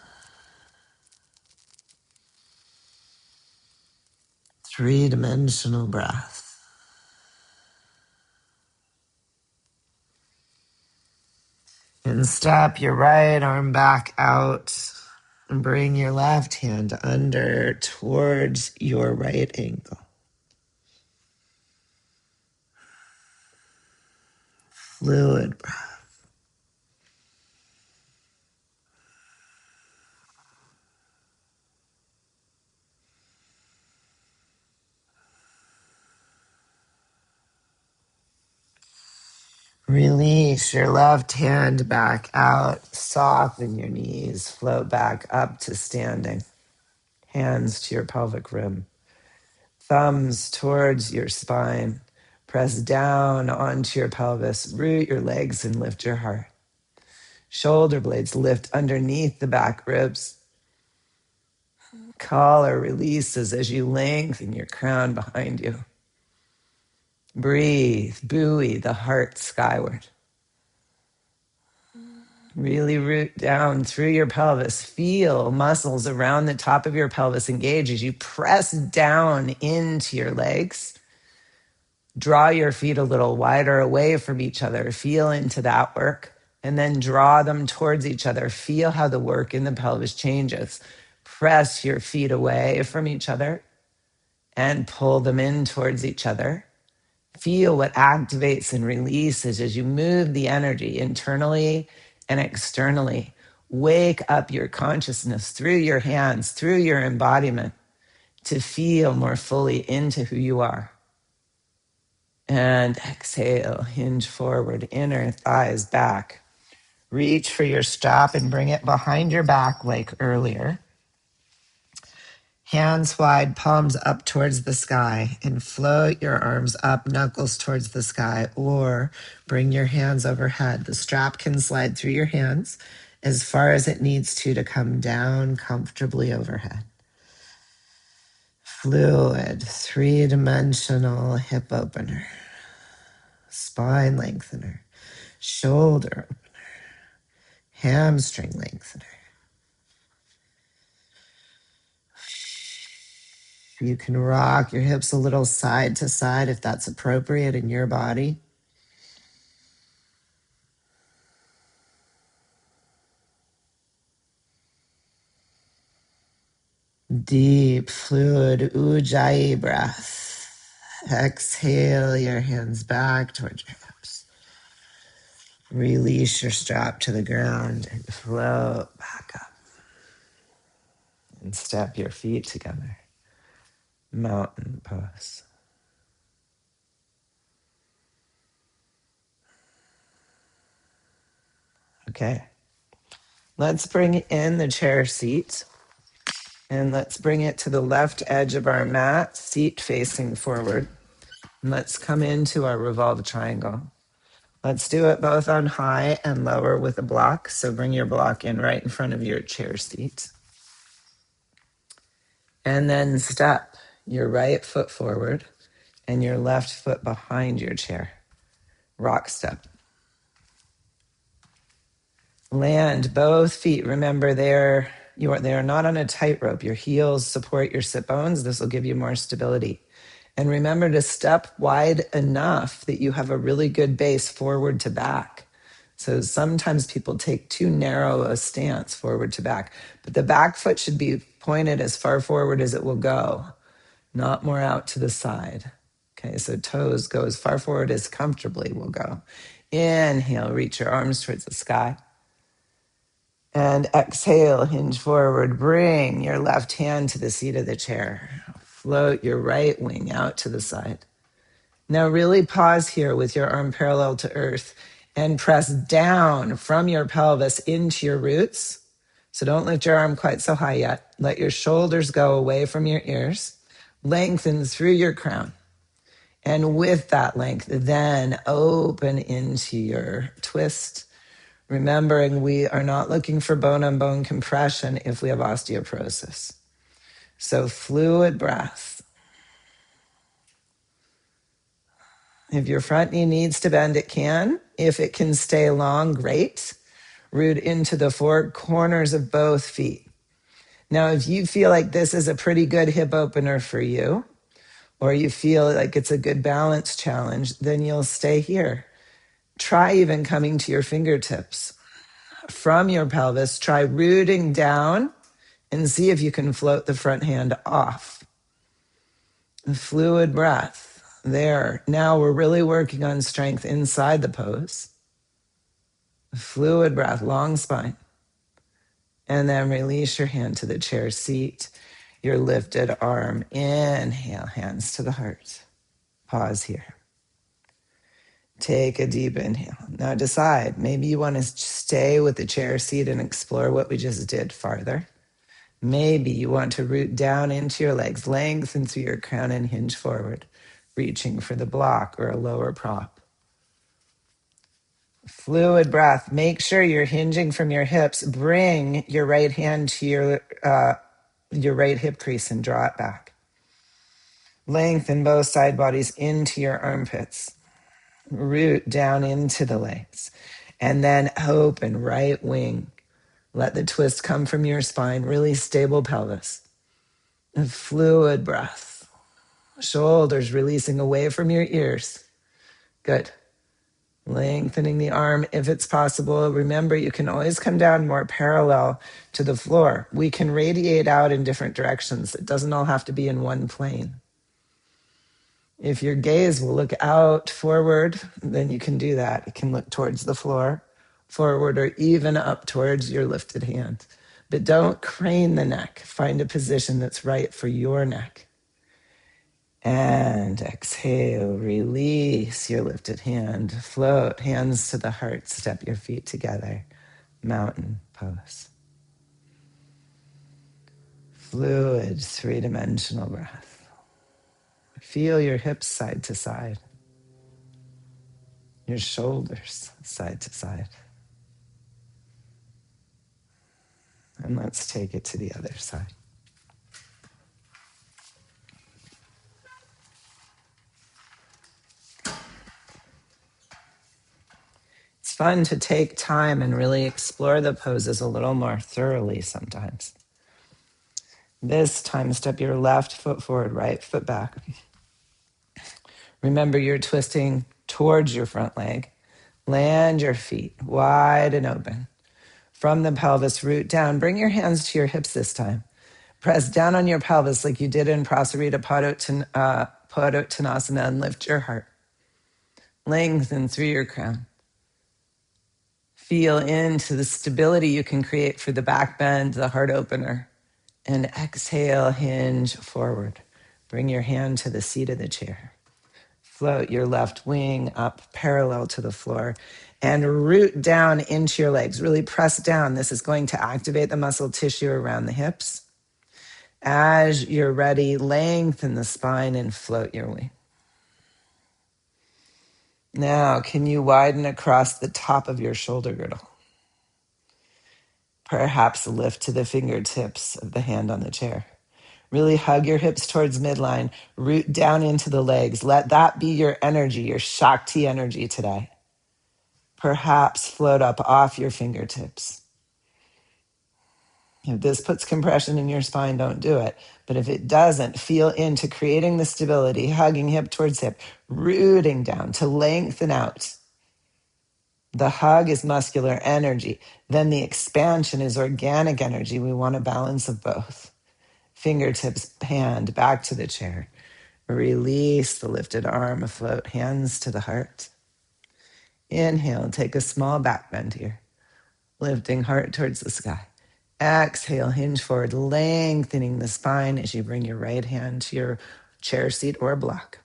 3-dimensional breath. And step your right arm back out and bring your left hand under towards your right ankle. Fluid breath. Release your left hand back out. Soften your knees. Float back up to standing. Hands to your pelvic rim. Thumbs towards your spine. Press down onto your pelvis. Root your legs and lift your heart. Shoulder blades lift underneath the back ribs. Collar releases as you lengthen your crown behind you. Breathe, buoy the heart skyward. Really root down through your pelvis. Feel muscles around the top of your pelvis engage as you press down into your legs. Draw your feet a little wider away from each other. Feel into that work and then draw them towards each other. Feel how the work in the pelvis changes. Press your feet away from each other and pull them in towards each other. Feel what activates and releases as you move the energy internally and externally. Wake up your consciousness through your hands, through your embodiment, to feel more fully into who you are. And exhale, hinge forward, inner thighs back. Reach for your strap and bring it behind your back like earlier. Hands wide, palms up towards the sky, and float your arms up, knuckles towards the sky, or bring your hands overhead. The strap can slide through your hands as far as it needs to come down comfortably overhead. Fluid, three-dimensional hip opener, spine lengthener, shoulder opener, hamstring lengthener. You can rock your hips a little side to side if that's appropriate in your body. Deep, fluid ujjayi breath. Exhale your hands back towards your hips. Release your strap to the ground and float back up. And step your feet together. Mountain pose. Okay. Let's bring in the chair seat. And let's bring it to the left edge of our mat, seat facing forward. And let's come into our revolved triangle. Let's do it both on high and lower with a block. So bring your block in right in front of your chair seat. And then step your right foot forward and your left foot behind your chair. Rock step. Land both feet. Remember, they are not on a tightrope. Your heels support your sit bones. This will give you more stability. And remember to step wide enough that you have a really good base forward to back. So sometimes people take too narrow a stance forward to back, but the back foot should be pointed as far forward as it will go, not more out to the side. Okay, so toes go as far forward as comfortably will go. Inhale, reach your arms towards the sky. And exhale, hinge forward. Bring your left hand to the seat of the chair. Float your right wing out to the side. Now really pause here with your arm parallel to earth and press down from your pelvis into your roots. So don't lift your arm quite so high yet. Let your shoulders go away from your ears. Lengthen through your crown. And with that length, then open into your twist. Remembering we are not looking for bone-on-bone compression if we have osteoporosis. So fluid breath. If your front knee needs to bend, it can. If it can stay long, great. Root into the four corners of both feet. Now, if you feel like this is a pretty good hip opener for you, or you feel like it's a good balance challenge, then you'll stay here. Try even coming to your fingertips. From your pelvis, try rooting down and see if you can float the front hand off. Fluid breath. There. Now we're really working on strength inside the pose. Fluid breath, long spine. And then release your hand to the chair seat, your lifted arm. Inhale, hands to the heart. Pause here. Take a deep inhale. Now decide, maybe you want to stay with the chair seat and explore what we just did farther. Maybe you want to root down into your legs, lengthen through your crown and hinge forward, reaching for the block or a lower prop. Fluid breath. Make sure you're hinging from your hips. Bring your right hand to your right hip crease and draw it back. Lengthen both side bodies into your armpits. Root down into the legs. And then open right wing. Let the twist come from your spine. Really stable pelvis. A fluid breath. Shoulders releasing away from your ears. Good. Lengthening the arm if it's possible. Remember, you can always come down more parallel to the floor. We can radiate out in different directions. It doesn't all have to be in one plane. If your gaze will look out forward, then you can do that. It can look towards the floor, forward, or even up towards your lifted hand. But don't crane the neck. Find a position that's right for your neck. And exhale, release your lifted hand. Float, hands to the heart. Step your feet together. Mountain pose. Fluid, three-dimensional breath. Feel your hips side to side. Your shoulders side to side. And let's take it to the other side. It's fun to take time and really explore the poses a little more thoroughly sometimes. This time, step your left foot forward, right foot back. Remember, you're twisting towards your front leg. Land your feet wide and open. From the pelvis, root down. Bring your hands to your hips this time. Press down on your pelvis like you did in Prasarita Padottanasana and lift your heart. Lengthen through your crown. Feel into the stability you can create for the back bend, the heart opener. And exhale, hinge forward. Bring your hand to the seat of the chair. Float your left wing up parallel to the floor and root down into your legs. Really press down. This is going to activate the muscle tissue around the hips. As you're ready, lengthen the spine and float your wing. Now, can you widen across the top of your shoulder girdle? Perhaps lift to the fingertips of the hand on the chair. Really hug your hips towards midline. Root down into the legs. Let that be your energy, your Shakti energy today. Perhaps float up off your fingertips. If this puts compression in your spine, don't do it. But if it doesn't, feel into creating the stability, hugging hip towards hip, rooting down to lengthen out. The hug is muscular energy. Then the expansion is organic energy. We want a balance of both. Fingertips, hand, back to the chair. Release the lifted arm, float hands to the heart. Inhale, take a small back bend here. Lifting heart towards the sky. Exhale, hinge forward, lengthening the spine as you bring your right hand to your chair seat or block.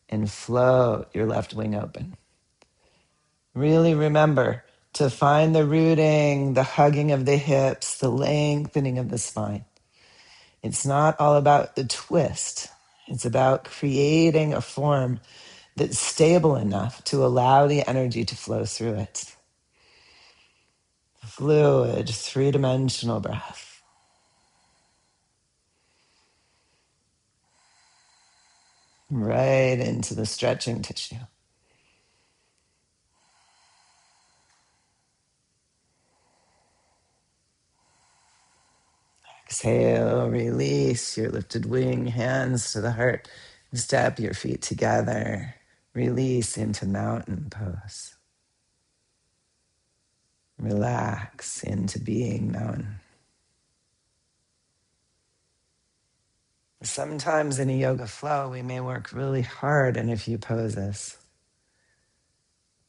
And float your left wing open. Really remember to find the rooting, the hugging of the hips, the lengthening of the spine. It's not all about the twist. It's about creating a form that's stable enough to allow the energy to flow through it. Fluid, three-dimensional breath. Right into the stretching tissue. Exhale, release your lifted wing, hands to the heart. Step your feet together. Release into mountain pose. Relax into being mountain. Sometimes in a yoga flow, we may work really hard in a few poses.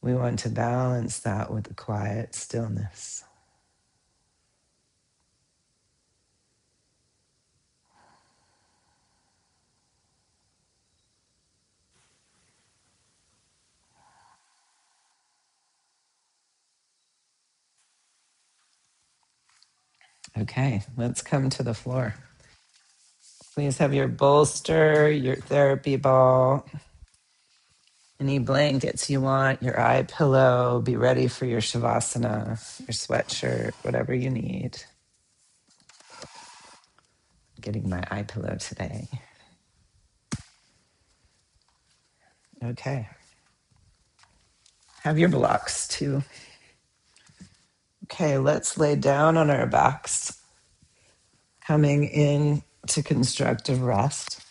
We want to balance that with the quiet stillness. Okay, let's come to the floor. Please have your bolster, your therapy ball, any blankets you want, your eye pillow. Be ready for your shavasana, your sweatshirt, whatever you need. Getting my eye pillow today. Okay. Have your blocks too. Okay, let's lay down on our backs, coming in to constructive rest.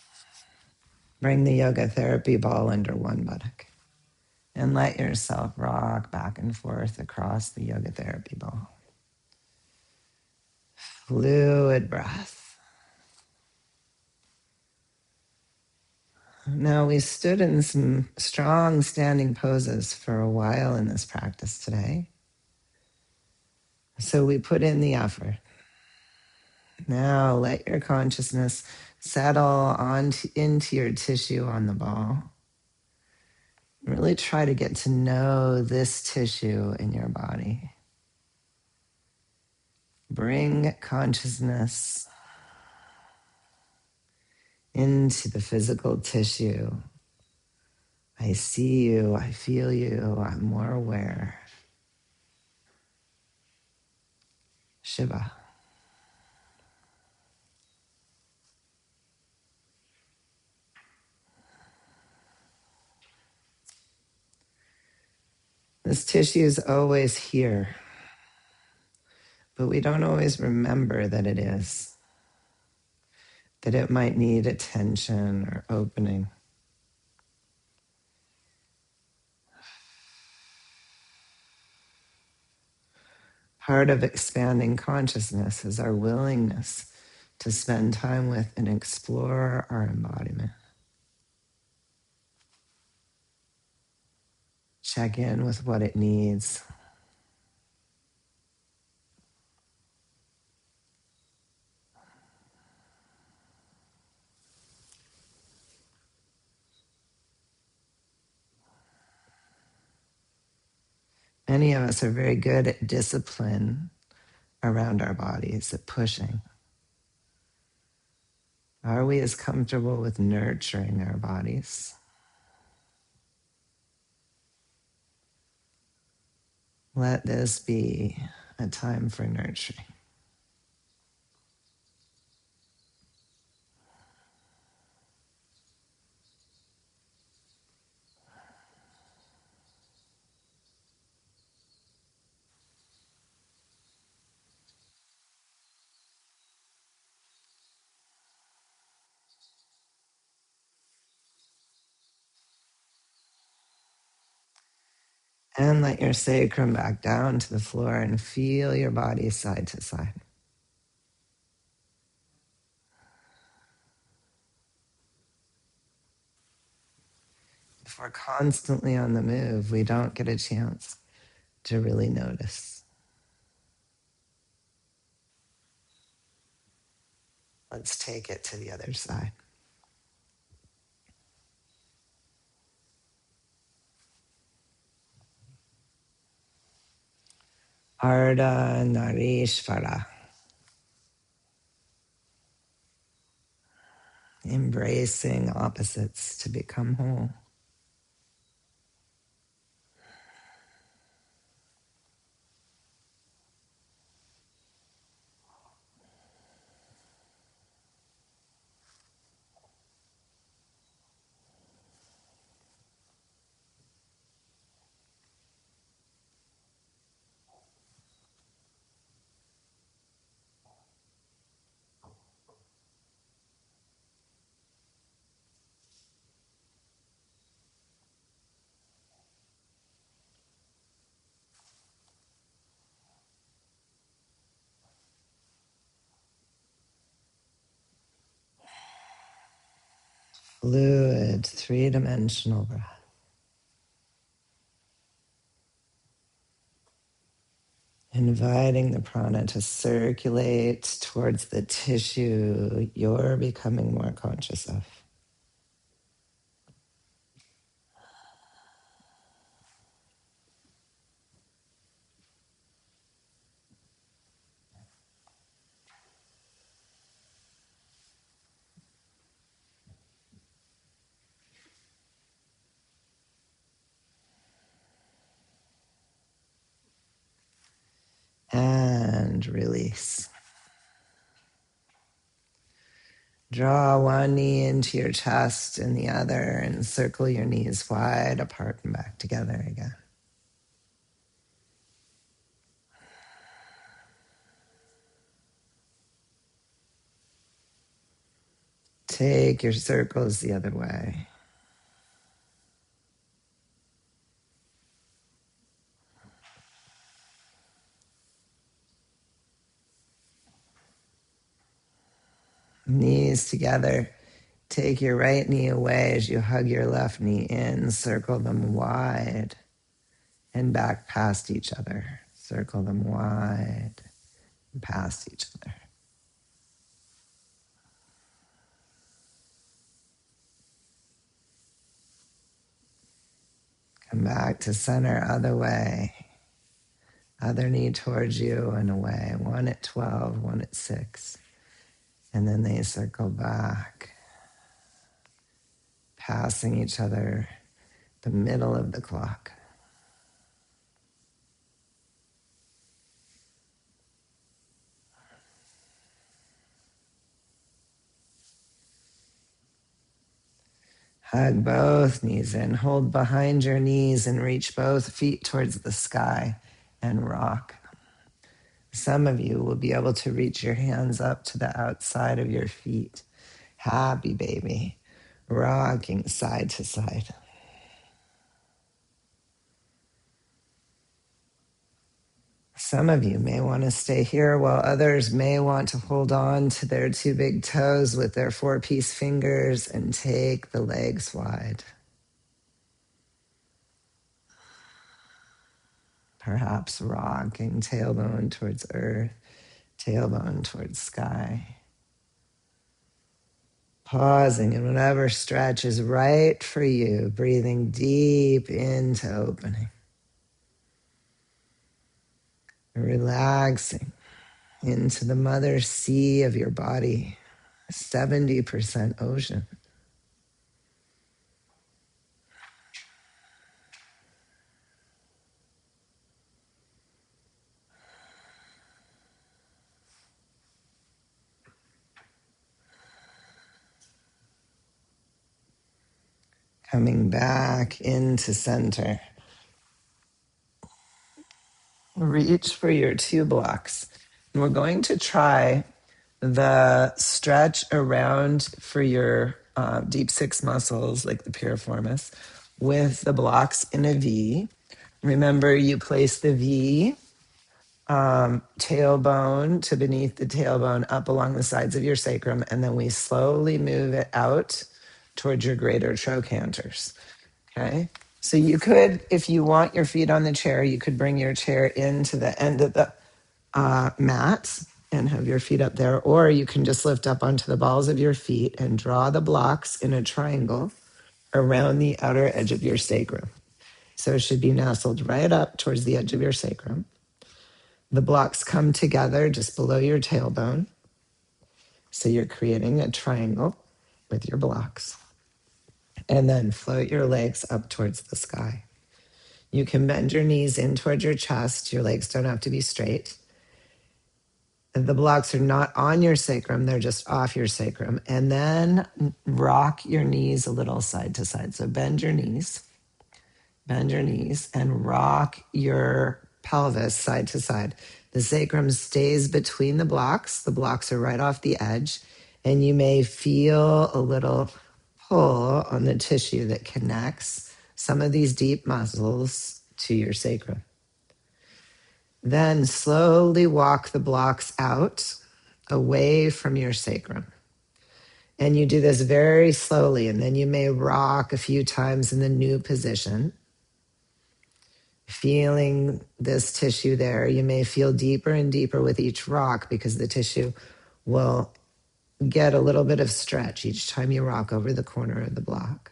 Bring the yoga therapy ball under one buttock and let yourself rock back and forth across the yoga therapy ball. Fluid breath. Now, we stood in some strong standing poses for a while in this practice today. So we put in the effort. Now let your consciousness settle into your tissue on the ball. Really try to get to know this tissue in your body. Bring consciousness into the physical tissue. I see you, I feel you, I'm more aware. Shiva. This tissue is always here, but we don't always remember that it is, that it might need attention or opening. Part of expanding consciousness is our willingness to spend time with and explore our embodiment. Check in with what it needs. Many of us are very good at discipline around our bodies, at pushing. Are we as comfortable with nurturing our bodies? Let this be a time for nurturing. And let your sacrum back down to the floor and feel your body side to side. If we're constantly on the move, we don't get a chance to really notice. Let's take it to the other side. Ardha Narishvara. Embracing opposites to become whole. Fluid, three-dimensional breath. Inviting the prana to circulate towards the tissue you're becoming more conscious of. And release. Draw one knee into your chest and the other, and circle your knees wide apart and back together again. Take your circles the other way. Knees together. Take your right knee away as you hug your left knee in. Circle them wide and back past each other. Circle them wide and past each other. Come back to center, other way. Other knee towards you and away. One at 12, one at 6. And then they circle back, passing each other the middle of the clock. Hug both knees in. Hold behind your knees and reach both feet towards the sky and rock. Some of you will be able to reach your hands up to the outside of your feet. Happy baby, rocking side to side. Some of you may want to stay here while others may want to hold on to their 2 big toes with their 4-piece fingers and take the legs wide. Perhaps rocking tailbone towards earth, tailbone towards sky. Pausing in whatever stretch is right for you, breathing deep into opening. Relaxing into the mother sea of your body, 70% ocean. Coming back into center. Reach for your 2 blocks. And we're going to try the stretch around for your deep 6 muscles, like the piriformis, with the blocks in a V. Remember, you place the V tailbone to beneath the tailbone up along the sides of your sacrum, and then we slowly move it out towards your greater trochanters. Okay? So you could, if you want your feet on the chair, you could bring your chair into the end of the mat and have your feet up there, or you can just lift up onto the balls of your feet and draw the blocks in a triangle around the outer edge of your sacrum. So it should be nestled right up towards the edge of your sacrum. The blocks come together just below your tailbone. So you're creating a triangle with your blocks. And then float your legs up towards the sky. You can bend your knees in towards your chest. Your legs don't have to be straight. The blocks are not on your sacrum, they're just off your sacrum. And then rock your knees a little side to side. So bend your knees, and rock your pelvis side to side. The sacrum stays between the blocks are right off the edge, and you may feel a little pull on the tissue that connects some of these deep muscles to your sacrum. Then slowly walk the blocks out away from your sacrum. And you do this very slowly, and then you may rock a few times in the new position, feeling this tissue there. You may feel deeper and deeper with each rock because the tissue will get a little bit of stretch each time you rock over the corner of the block.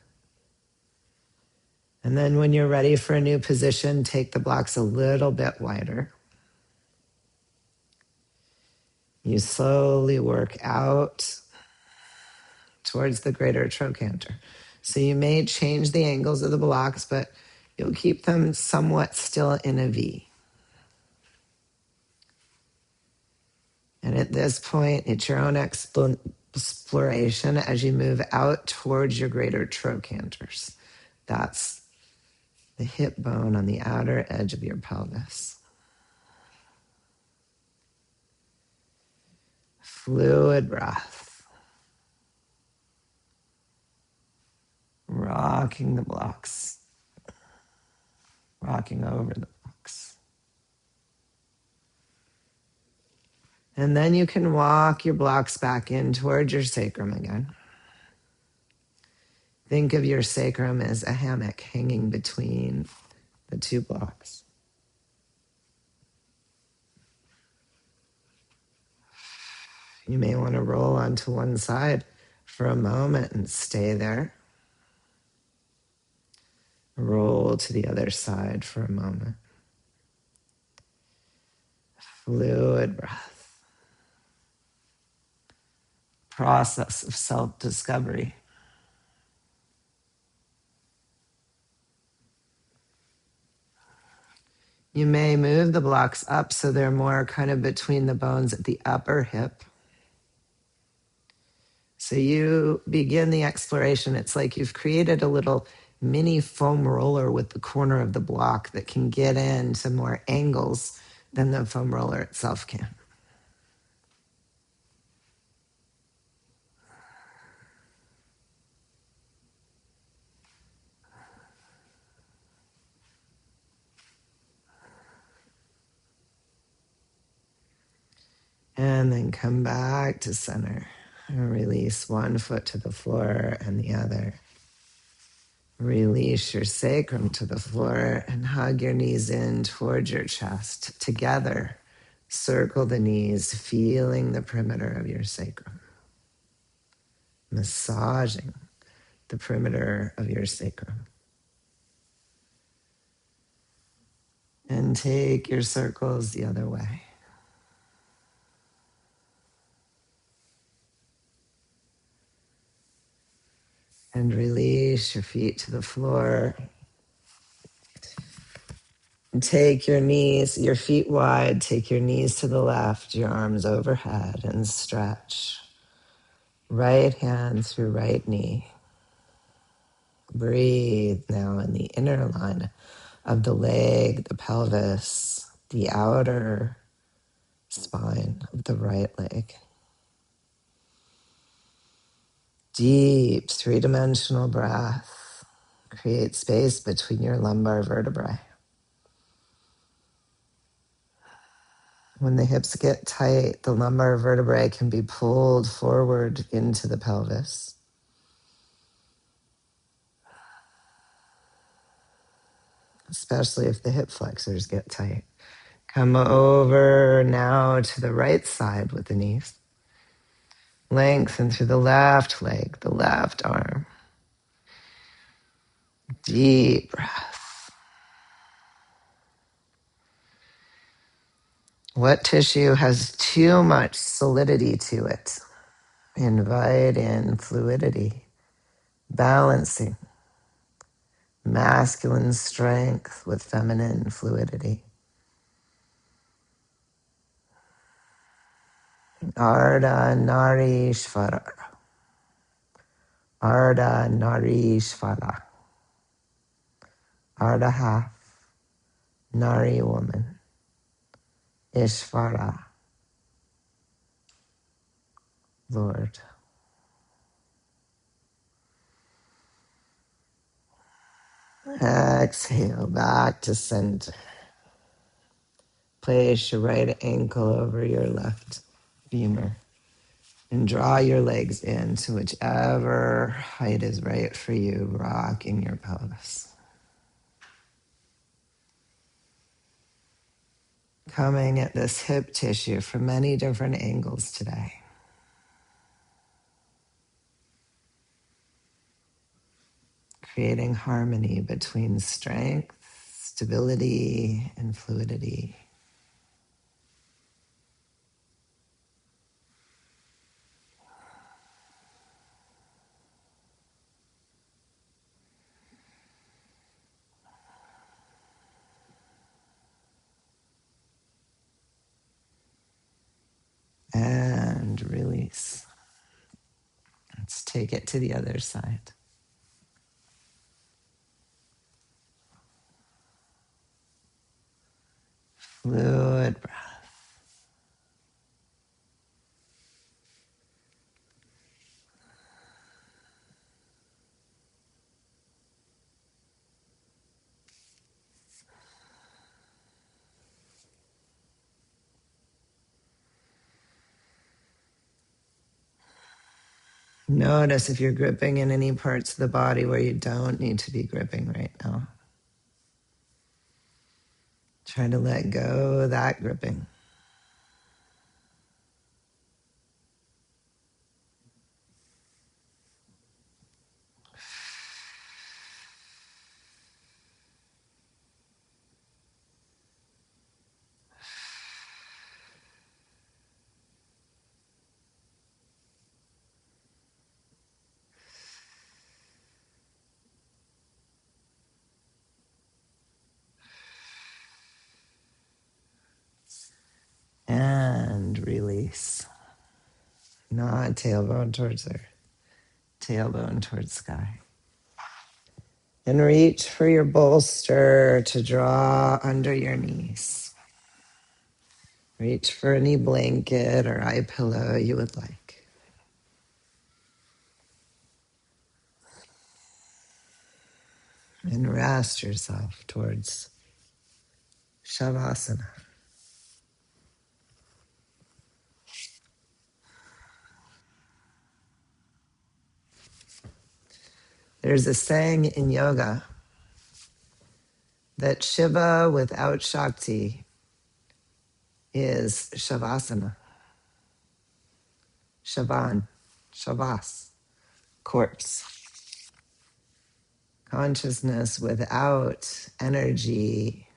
And then when you're ready for a new position, take the blocks a little bit wider. You slowly work out towards the greater trochanter. So you may change the angles of the blocks, but you'll keep them somewhat still in a V. And at this point, it's your own exploration as you move out towards your greater trochanters. That's the hip bone on the outer edge of your pelvis. Fluid breath. Rocking the blocks. Rocking over the blocks. And then you can walk your blocks back in towards your sacrum again. Think of your sacrum as a hammock hanging between the two blocks. You may want to roll onto one side for a moment and stay there. Roll to the other side for a moment. Fluid breath. Process of self-discovery. You may move the blocks up so they're more kind of between the bones at the upper hip. So you begin the exploration. It's like you've created a little mini foam roller with the corner of the block that can get into more angles than the foam roller itself can. And then come back to center. And release one foot to the floor and the other. Release your sacrum to the floor and hug your knees in towards your chest. Together, circle the knees, feeling the perimeter of your sacrum. Massaging the perimeter of your sacrum. And take your circles the other way. And release your feet to the floor. And take your knees, your feet wide, take your knees to the left, your arms overhead, and stretch. Right hand through right knee. Breathe now in the inner line of the leg, the pelvis, the outer spine of the right leg. Deep three-dimensional breath. Create space between your lumbar vertebrae. When the hips get tight, the lumbar vertebrae can be pulled forward into the pelvis. Especially if the hip flexors get tight. Come over now to the right side with the knees. Lengthen through the left leg, the left arm. Deep breath. What tissue has too much solidity to it? Invite in fluidity, balancing masculine strength with feminine fluidity. Ardha Narishvara. Ardha Narishvara. Ardha half, Nari woman. Ishvara, Lord. Exhale back to center. Place your right ankle over your left femur and draw your legs in to whichever height is right for you, rocking your pelvis. Coming at this hip tissue from many different angles today. Creating harmony between strength, stability, and fluidity. And release. Let's take it to the other side. Fluid breath. Notice if you're gripping in any parts of the body where you don't need to be gripping right now. Try to let go of that gripping. And release. Not tailbone towards earth, tailbone towards sky. And reach for your bolster to draw under your knees. Reach for any blanket or eye pillow you would like. And rest yourself towards Shavasana. There's a saying in yoga that Shiva without Shakti is Shavasana. Shavan, Shavas, corpse. Consciousness without energy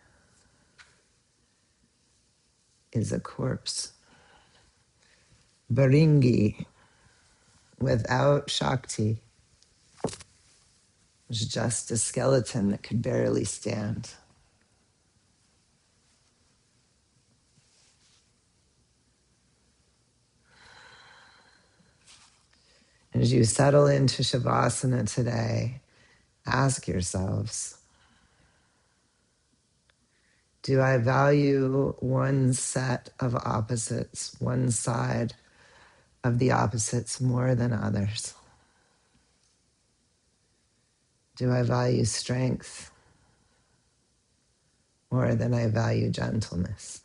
is a corpse. Baringi without Shakti was just a skeleton that could barely stand. As you settle into Shavasana today, ask yourselves, do I value one set of opposites, one side of the opposites more than others? Do I value strength more than I value gentleness?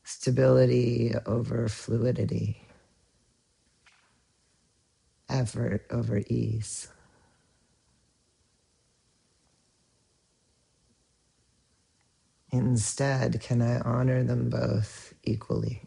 Stability over fluidity, effort over ease. Instead, can I honor them both equally?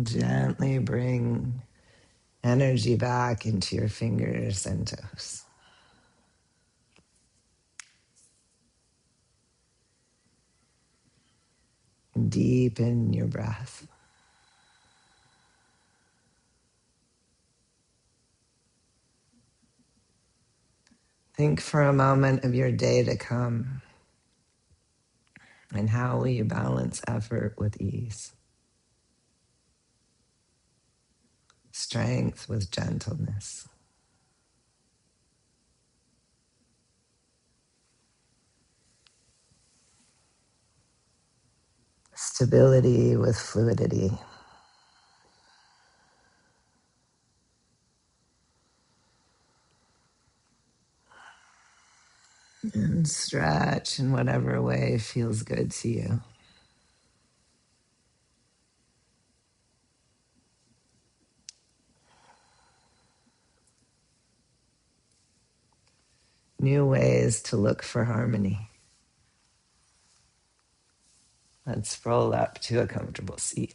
Gently bring energy back into your fingers and toes. Deepen your breath. Think for a moment of your day to come and how will you balance effort with ease, strength with gentleness, stability with fluidity. And stretch in whatever way feels good to you. New ways to look for harmony. Let's roll up to a comfortable seat.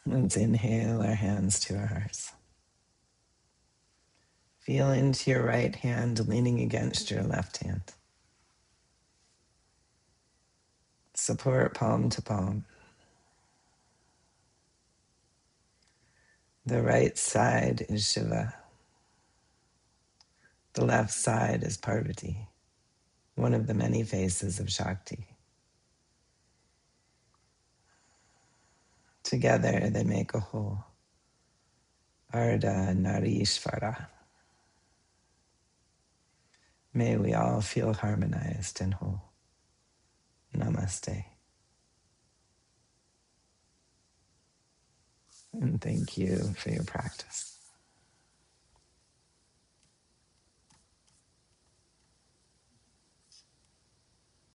Let's inhale our hands to our hearts. Feel into your right hand leaning against your left hand. Support palm to palm. The right side is Shiva. The left side is Parvati, one of the many faces of Shakti. Together they make a whole. Ardha Narishvara. May we all feel harmonized and whole. Namaste. And thank you for your practice.